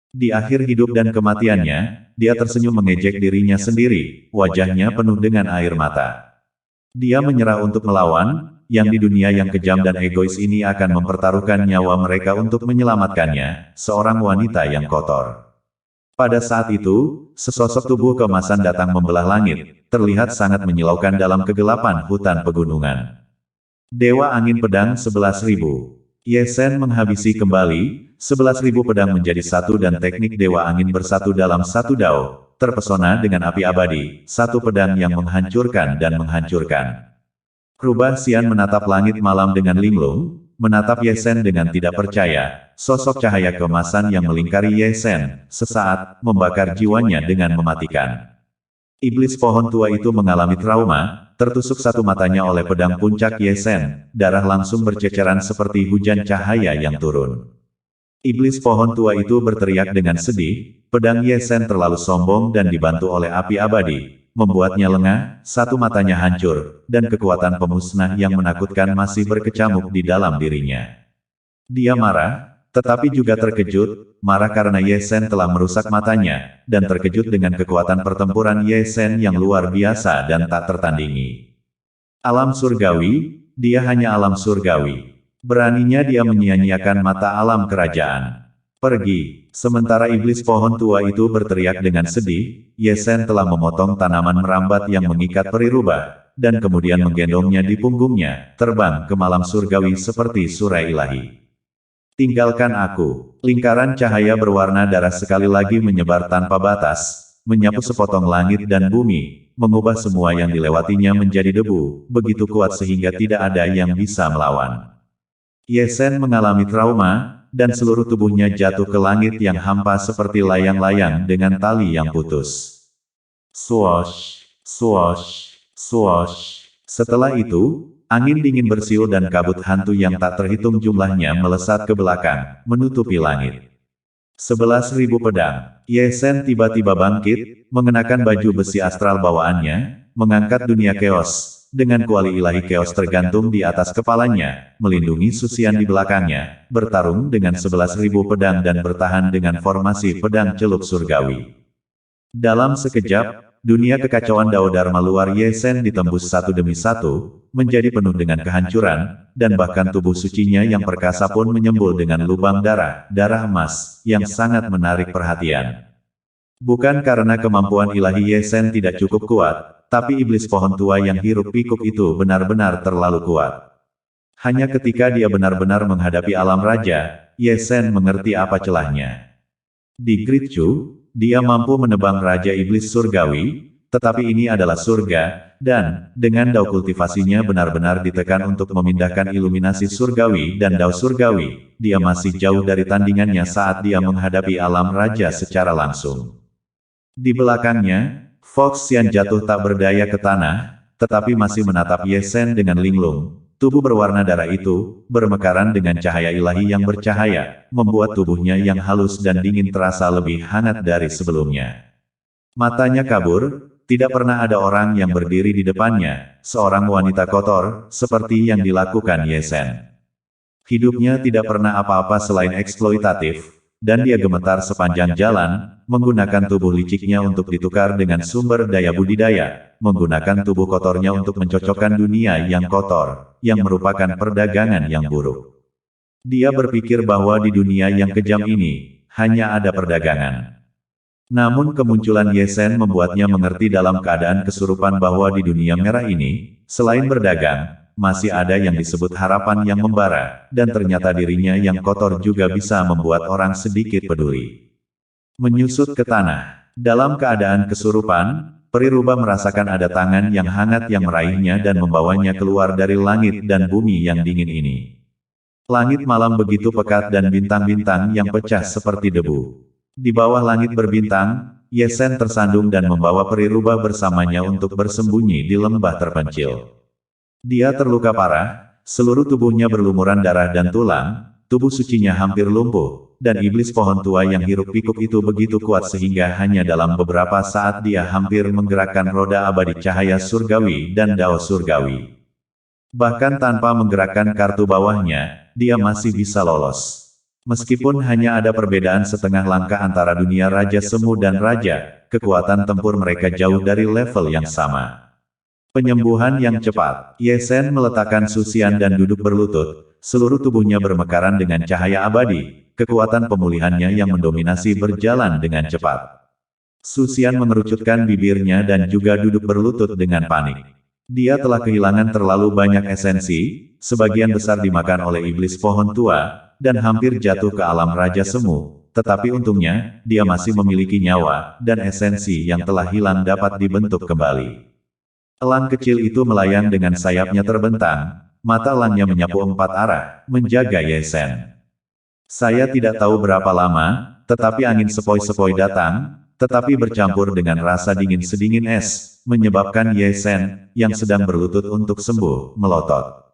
Di akhir hidup dan kematiannya, dia tersenyum mengejek dirinya sendiri, wajahnya penuh dengan air mata. Dia menyerah untuk melawan, yang di dunia yang kejam dan egois ini akan mempertaruhkan nyawa mereka untuk menyelamatkannya, seorang wanita yang kotor. Pada saat itu, sesosok tubuh keemasan datang membelah langit, terlihat sangat menyilaukan dalam kegelapan hutan pegunungan. Dewa Angin Pedang 11.000. Yesen menghabisi kembali, 11.000 pedang menjadi satu dan teknik Dewa Angin bersatu dalam satu dao. Terpesona dengan api abadi, satu pedang yang menghancurkan dan menghancurkan. Rubah Sian menatap langit malam dengan linglung, menatap Yesen dengan tidak percaya, sosok cahaya keemasan yang melingkari Yesen, sesaat, membakar jiwanya dengan mematikan. Iblis pohon tua itu mengalami trauma, tertusuk satu matanya oleh pedang puncak Yesen, darah langsung berceceran seperti hujan cahaya yang turun. Iblis pohon tua itu berteriak dengan sedih, pedang Yesen terlalu sombong dan dibantu oleh api abadi, membuatnya lengah, satu matanya hancur, dan kekuatan pemusnah yang menakutkan masih berkecamuk di dalam dirinya. Dia marah, tetapi juga terkejut, marah karena Yesen telah merusak matanya, dan terkejut dengan kekuatan pertempuran Yesen yang luar biasa dan tak tertandingi. Alam surgawi, dia hanya alam surgawi. Beraninya dia menyia-nyiakan mata alam kerajaan. Pergi. Sementara iblis pohon tua itu berteriak dengan sedih, Ye Shen telah memotong tanaman merambat yang mengikat peri rubah, dan kemudian menggendongnya di punggungnya, terbang ke malam surgawi seperti surai ilahi. Tinggalkan aku. Lingkaran cahaya berwarna darah sekali lagi menyebar tanpa batas, menyapu sepotong langit dan bumi, mengubah semua yang dilewatinya menjadi debu, begitu kuat sehingga tidak ada yang bisa melawan. Ye Shen mengalami trauma, dan seluruh tubuhnya jatuh ke langit yang hampa seperti layang-layang dengan tali yang putus. Swoosh, swoosh, swoosh. Setelah itu, angin dingin bersiul dan kabut hantu yang tak terhitung jumlahnya melesat ke belakang, menutupi langit. 11.000 pedang. Ye Shen tiba-tiba bangkit, mengenakan baju besi astral bawaannya, mengangkat dunia keos. Dengan kuali ilahi keos tergantung di atas kepalanya, melindungi Susian di belakangnya, bertarung dengan 11.000 pedang dan bertahan dengan formasi pedang celup surgawi. Dalam sekejap, dunia kekacauan Dao Dharma luar Ye Shen ditembus satu demi satu, menjadi penuh dengan kehancuran, dan bahkan tubuh sucinya yang perkasa pun menyembul dengan lubang darah emas, yang sangat menarik perhatian. Bukan karena kemampuan ilahi Ye Shen tidak cukup kuat, tapi iblis pohon tua yang hiruk pikuk itu benar-benar terlalu kuat. Hanya ketika dia benar-benar menghadapi alam raja, Ye Shen mengerti apa celahnya. Di Great Chu, dia mampu menebang Raja Iblis Surgawi, tetapi ini adalah surga, dan, dengan dao kultivasinya benar-benar ditekan untuk memindahkan iluminasi surgawi dan dao surgawi, dia masih jauh dari tandingannya saat dia menghadapi alam raja secara langsung. Di belakangnya, Fox Xian jatuh tak berdaya ke tanah, tetapi masih menatap Ye Shen dengan linglung. Tubuh berwarna darah itu, bermekaran dengan cahaya ilahi yang bercahaya, membuat tubuhnya yang halus dan dingin terasa lebih hangat dari sebelumnya. Matanya kabur, tidak pernah ada orang yang berdiri di depannya, seorang wanita kotor, seperti yang dilakukan Ye Shen. Hidupnya tidak pernah apa-apa selain eksploitatif, dan dia gemetar sepanjang jalan, menggunakan tubuh liciknya untuk ditukar dengan sumber daya budidaya, menggunakan tubuh kotornya untuk mencocokkan dunia yang kotor, yang merupakan perdagangan yang buruk. Dia berpikir bahwa di dunia yang kejam ini, hanya ada perdagangan. Namun kemunculan Ye Shen membuatnya mengerti dalam keadaan kesurupan bahwa di dunia merah ini, selain berdagang, masih ada yang disebut harapan yang membara, dan ternyata dirinya yang kotor juga bisa membuat orang sedikit peduli. Menyusut ke tanah. Dalam keadaan kesurupan, peri rubah merasakan ada tangan yang hangat yang meraihnya dan membawanya keluar dari langit dan bumi yang dingin ini. Langit malam begitu pekat dan bintang-bintang yang pecah seperti debu. Di bawah langit berbintang, Ye Shen tersandung dan membawa peri rubah bersamanya untuk bersembunyi di lembah terpencil. Dia terluka parah, seluruh tubuhnya berlumuran darah dan tulang, tubuh sucinya hampir lumpuh, dan iblis pohon tua yang hiruk pikuk itu begitu kuat sehingga hanya dalam beberapa saat dia hampir menggerakkan roda abadi cahaya surgawi dan dao surgawi. Bahkan tanpa menggerakkan kartu bawahnya, dia masih bisa lolos. Meskipun hanya ada perbedaan setengah langkah antara dunia Raja Semu dan Raja, kekuatan tempur mereka jauh dari level yang sama. Penyembuhan yang cepat. Ye Shen meletakkan Susian dan duduk berlutut, seluruh tubuhnya bermekaran dengan cahaya abadi, kekuatan pemulihannya yang mendominasi berjalan dengan cepat. Susian mengerucutkan bibirnya dan juga duduk berlutut dengan panik. Dia telah kehilangan terlalu banyak esensi, sebagian besar dimakan oleh iblis pohon tua, dan hampir jatuh ke alam Raja Semu, tetapi untungnya, dia masih memiliki nyawa, dan esensi yang telah hilang dapat dibentuk kembali. Elang kecil itu melayang dengan sayapnya terbentang, mata elangnya menyapu 4 arah, menjaga Ye Shen. Saya tidak tahu berapa lama, tetapi angin sepoi-sepoi datang, tetapi bercampur dengan rasa dingin sedingin es, menyebabkan Ye Shen, yang sedang berlutut untuk sembuh, melotot.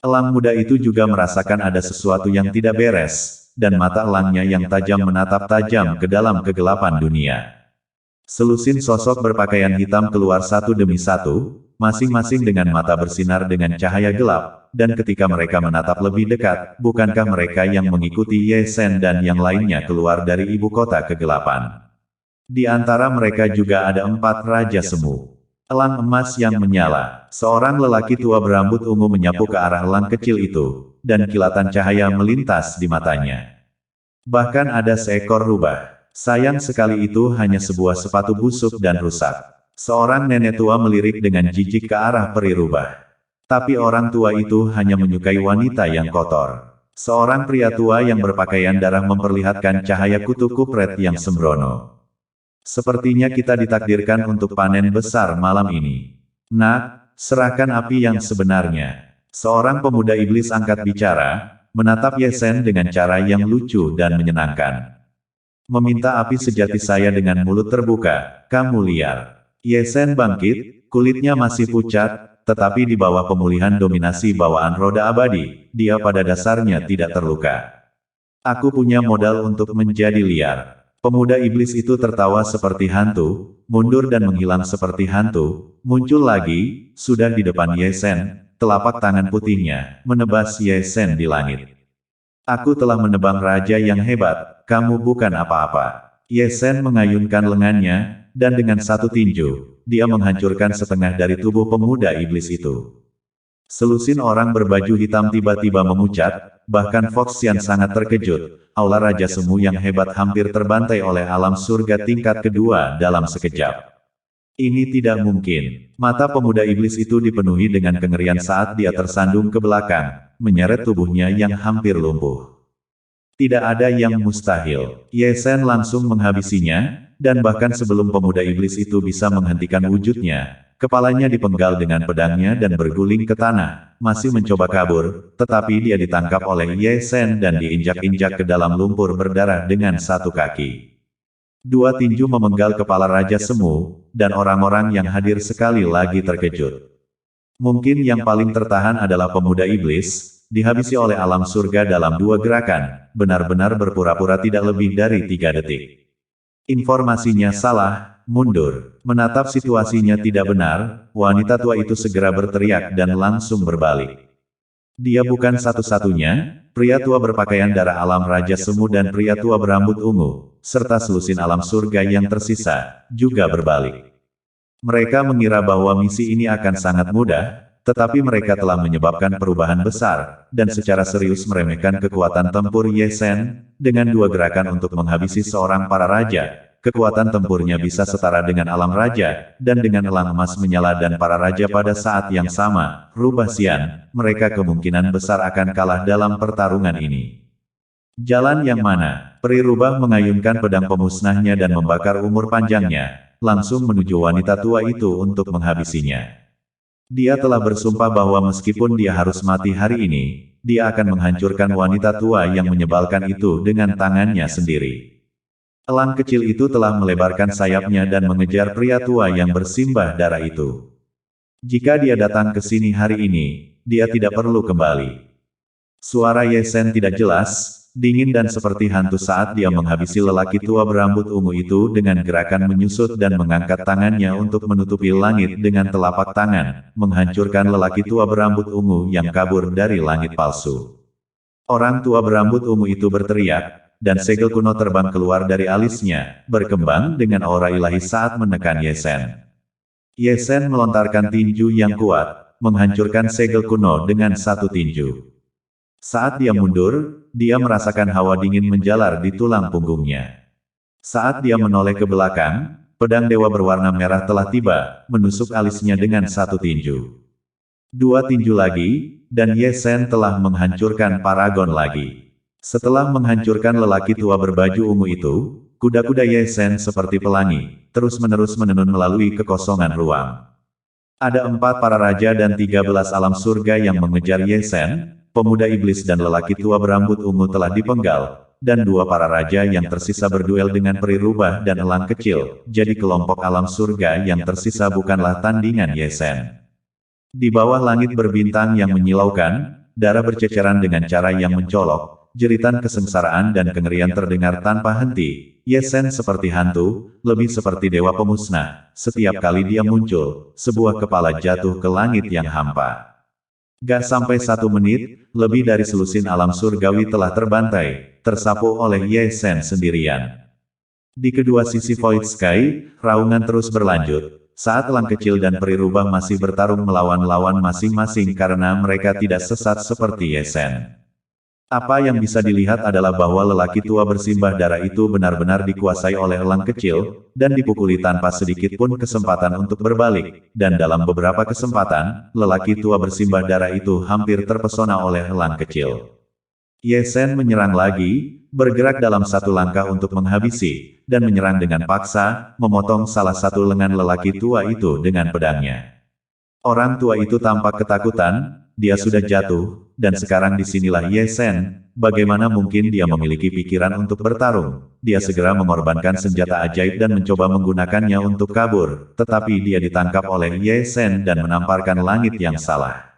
Elang muda itu juga merasakan ada sesuatu yang tidak beres, dan mata elangnya yang tajam menatap tajam ke dalam kegelapan dunia. Selusin sosok berpakaian hitam keluar satu demi satu, masing-masing dengan mata bersinar dengan cahaya gelap, dan ketika mereka menatap lebih dekat, bukankah mereka yang mengikuti Ye Shen dan yang lainnya keluar dari ibu kota kegelapan? Di antara mereka juga ada 4 Raja Semu. Elang emas yang menyala. Seorang lelaki tua berambut ungu menyapu ke arah elang kecil itu, dan kilatan cahaya melintas di matanya. Bahkan ada seekor rubah. Sayang sekali itu hanya sebuah sepatu busuk dan rusak. Seorang nenek tua melirik dengan jijik ke arah peri rubah. Tapi orang tua itu hanya menyukai wanita yang kotor. Seorang pria tua yang berpakaian darah memperlihatkan cahaya kutu kupret yang sembrono. Sepertinya kita ditakdirkan untuk panen besar malam ini. Nak, serahkan api yang sebenarnya. Seorang pemuda iblis angkat bicara, menatap Ye Sen dengan cara yang lucu dan menyenangkan. Meminta api sejati saya dengan mulut terbuka, kamu liar. Ye Sen bangkit, kulitnya masih pucat, tetapi di bawah pemulihan dominasi bawaan roda abadi, dia pada dasarnya tidak terluka. Aku punya modal untuk menjadi liar. Pemuda iblis itu tertawa seperti hantu, mundur dan menghilang seperti hantu, muncul lagi, sudah di depan Ye Sen, telapak tangan putihnya, menebas Ye Sen di langit. Aku telah menebang raja yang hebat, kamu bukan apa-apa. Ye Sen mengayunkan lengannya, dan dengan satu tinju, dia menghancurkan setengah dari tubuh pemuda iblis itu. Selusin orang berbaju hitam tiba-tiba memucat, bahkan Fox Xian sangat terkejut. Aula Raja Semu yang hebat hampir terbantai oleh alam surga tingkat kedua dalam sekejap. Ini tidak mungkin. Mata pemuda iblis itu dipenuhi dengan kengerian saat dia tersandung ke belakang, menyeret tubuhnya yang hampir lumpuh. Tidak ada yang mustahil. Ye Sen langsung menghabisinya, dan bahkan sebelum pemuda iblis itu bisa menghentikan wujudnya, kepalanya dipenggal dengan pedangnya dan berguling ke tanah, masih mencoba kabur, tetapi dia ditangkap oleh Ye Sen dan diinjak-injak ke dalam lumpur berdarah dengan satu kaki. Dua tinju memenggal kepala Raja Semu, dan orang-orang yang hadir sekali lagi terkejut. Mungkin yang paling tertahan adalah pemuda iblis, dihabisi oleh alam surga dalam dua gerakan, benar-benar berpura-pura tidak lebih dari 3 detik. Informasinya salah, mundur. Menatap situasinya tidak benar, wanita tua itu segera berteriak dan langsung berbalik. Dia bukan satu-satunya, pria tua berpakaian darah alam Raja Semu dan pria tua berambut ungu, serta selusin alam surga yang tersisa, juga berbalik. Mereka mengira bahwa misi ini akan sangat mudah, tetapi mereka telah menyebabkan perubahan besar, dan secara serius meremehkan kekuatan tempur Ye Sen, dengan 2 gerakan untuk menghabisi seorang para raja. Kekuatan tempurnya bisa setara dengan alam raja, dan dengan elang emas menyala dan para raja pada saat yang sama, rubah Xian, mereka kemungkinan besar akan kalah dalam pertarungan ini. Jalan yang mana? Peri rubah mengayunkan pedang pemusnahnya dan membakar umur panjangnya, langsung menuju wanita tua itu untuk menghabisinya. Dia telah bersumpah bahwa meskipun dia harus mati hari ini, dia akan menghancurkan wanita tua yang menyebalkan itu dengan tangannya sendiri. Elang kecil itu telah melebarkan sayapnya dan mengejar pria tua yang bersimbah darah itu. Jika dia datang ke sini hari ini, dia tidak perlu kembali. Suara Ye Sen tidak jelas, dingin dan seperti hantu saat dia menghabisi lelaki tua berambut ungu itu dengan gerakan menyusut dan mengangkat tangannya untuk menutupi langit dengan telapak tangan, menghancurkan lelaki tua berambut ungu yang kabur dari langit palsu. Orang tua berambut ungu itu berteriak, dan segel kuno terbang keluar dari alisnya, berkembang dengan aura ilahi saat menekan Ye Sen. Ye Sen melontarkan tinju yang kuat, menghancurkan segel kuno dengan satu tinju. Saat dia mundur, dia merasakan hawa dingin menjalar di tulang punggungnya. Saat dia menoleh ke belakang, pedang dewa berwarna merah telah tiba, menusuk alisnya dengan satu tinju. 2 tinju lagi, dan Ye Sen telah menghancurkan paragon lagi. Setelah menghancurkan lelaki tua berbaju ungu itu, kuda-kuda Ye Sen seperti pelangi, terus-menerus menenun melalui kekosongan ruang. Ada 4 para raja dan 13 alam surga yang mengejar Ye Sen, pemuda iblis dan lelaki tua berambut ungu telah dipenggal, dan 2 para raja yang tersisa berduel dengan peri rubah dan elang kecil, jadi kelompok alam surga yang tersisa bukanlah tandingan Ye Sen. Di bawah langit berbintang yang menyilaukan, darah berceceran dengan cara yang mencolok, jeritan kesengsaraan dan kengerian terdengar tanpa henti. Ye Sen seperti hantu, lebih seperti dewa pemusnah. Setiap kali dia muncul, sebuah kepala jatuh ke langit yang hampa. Gak sampai 1 menit, lebih dari selusin alam surgawi telah terbantai, tersapu oleh Ye Sen sendirian. Di kedua sisi Void Sky, raungan terus berlanjut. saat elang kecil dan peri rubah masih bertarung melawan lawan masing-masing karena mereka tidak sesat seperti Ye Shen. Apa yang bisa dilihat adalah bahwa lelaki tua bersimbah darah itu benar-benar dikuasai oleh elang kecil, dan dipukuli tanpa sedikit pun kesempatan untuk berbalik, dan dalam beberapa kesempatan, lelaki tua bersimbah darah itu hampir terpesona oleh elang kecil. Ye Shen menyerang lagi, bergerak dalam satu langkah untuk menghabisi, dan menyerang dengan paksa, memotong salah satu lengan lelaki tua itu dengan pedangnya. Orang tua itu tampak ketakutan, dia sudah jatuh, dan sekarang disinilah Ye Shen, bagaimana mungkin dia memiliki pikiran untuk bertarung. Dia segera mengorbankan senjata ajaib dan mencoba menggunakannya untuk kabur, tetapi dia ditangkap oleh Ye Shen dan menamparkan langit yang salah.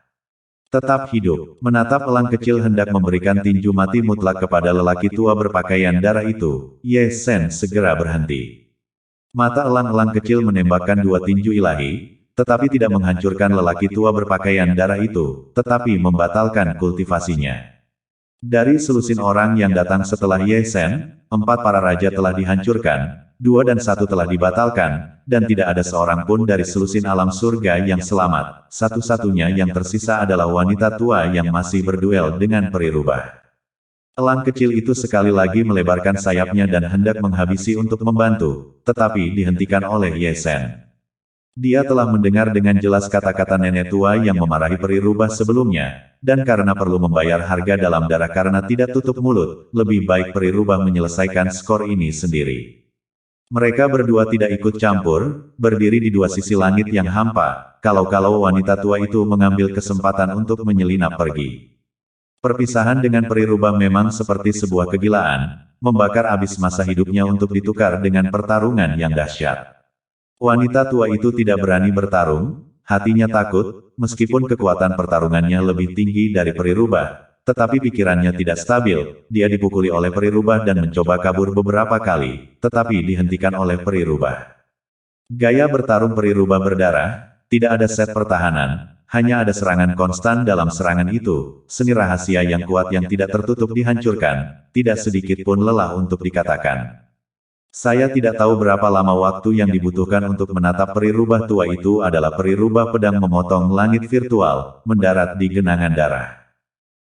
Tetap hidup, menatap elang kecil hendak memberikan tinju mati mutlak kepada lelaki tua berpakaian darah itu, Ye Shen segera berhenti. Mata elang-elang kecil menembakkan dua tinju ilahi, tetapi tidak menghancurkan lelaki tua berpakaian darah itu, tetapi membatalkan kultivasinya. Dari selusin orang yang datang setelah Ye Shen, 4 para raja telah dihancurkan, 2 dan 1 telah dibatalkan, dan tidak ada seorang pun dari selusin alam surga yang selamat. Satu-satunya yang tersisa adalah wanita tua yang masih berduel dengan peri rubah. Elang kecil itu sekali lagi melebarkan sayapnya dan hendak menghabisi untuk membantu, tetapi dihentikan oleh Ye Shen. Dia telah mendengar dengan jelas kata-kata nenek tua yang memarahi peri rubah sebelumnya, dan karena perlu membayar harga dalam darah karena tidak tutup mulut, lebih baik peri rubah menyelesaikan skor ini sendiri. Mereka berdua tidak ikut campur, berdiri di dua sisi langit yang hampa, kalau-kalau wanita tua itu mengambil kesempatan untuk menyelinap pergi. Perpisahan dengan peri rubah memang seperti sebuah kegilaan, membakar habis masa hidupnya untuk ditukar dengan pertarungan yang dahsyat. Wanita tua itu tidak berani bertarung, hatinya takut, meskipun kekuatan pertarungannya lebih tinggi dari peri rubah, tetapi pikirannya tidak stabil, dia dipukuli oleh peri rubah dan mencoba kabur beberapa kali, tetapi dihentikan oleh peri rubah. Gaya bertarung peri rubah berdarah, tidak ada set pertahanan, hanya ada serangan konstan dalam serangan itu, seni rahasia yang kuat yang tidak tertutup dihancurkan, tidak sedikit pun lelah untuk dikatakan. Saya tidak tahu berapa lama waktu yang dibutuhkan untuk menatap peri rubah tua itu adalah peri rubah pedang memotong langit virtual, mendarat di genangan darah.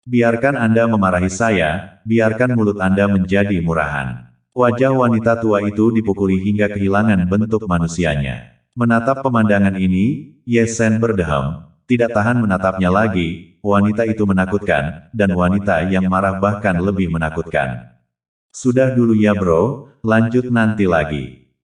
Biarkan Anda memarahi saya, biarkan mulut Anda menjadi murahan. Wajah wanita tua itu dipukuli hingga kehilangan bentuk manusianya. Menatap pemandangan ini, Ye Shen berdeham, tidak tahan menatapnya lagi, wanita itu menakutkan, dan wanita yang marah bahkan lebih menakutkan. Sudah dulu ya bro, lanjut nanti lagi.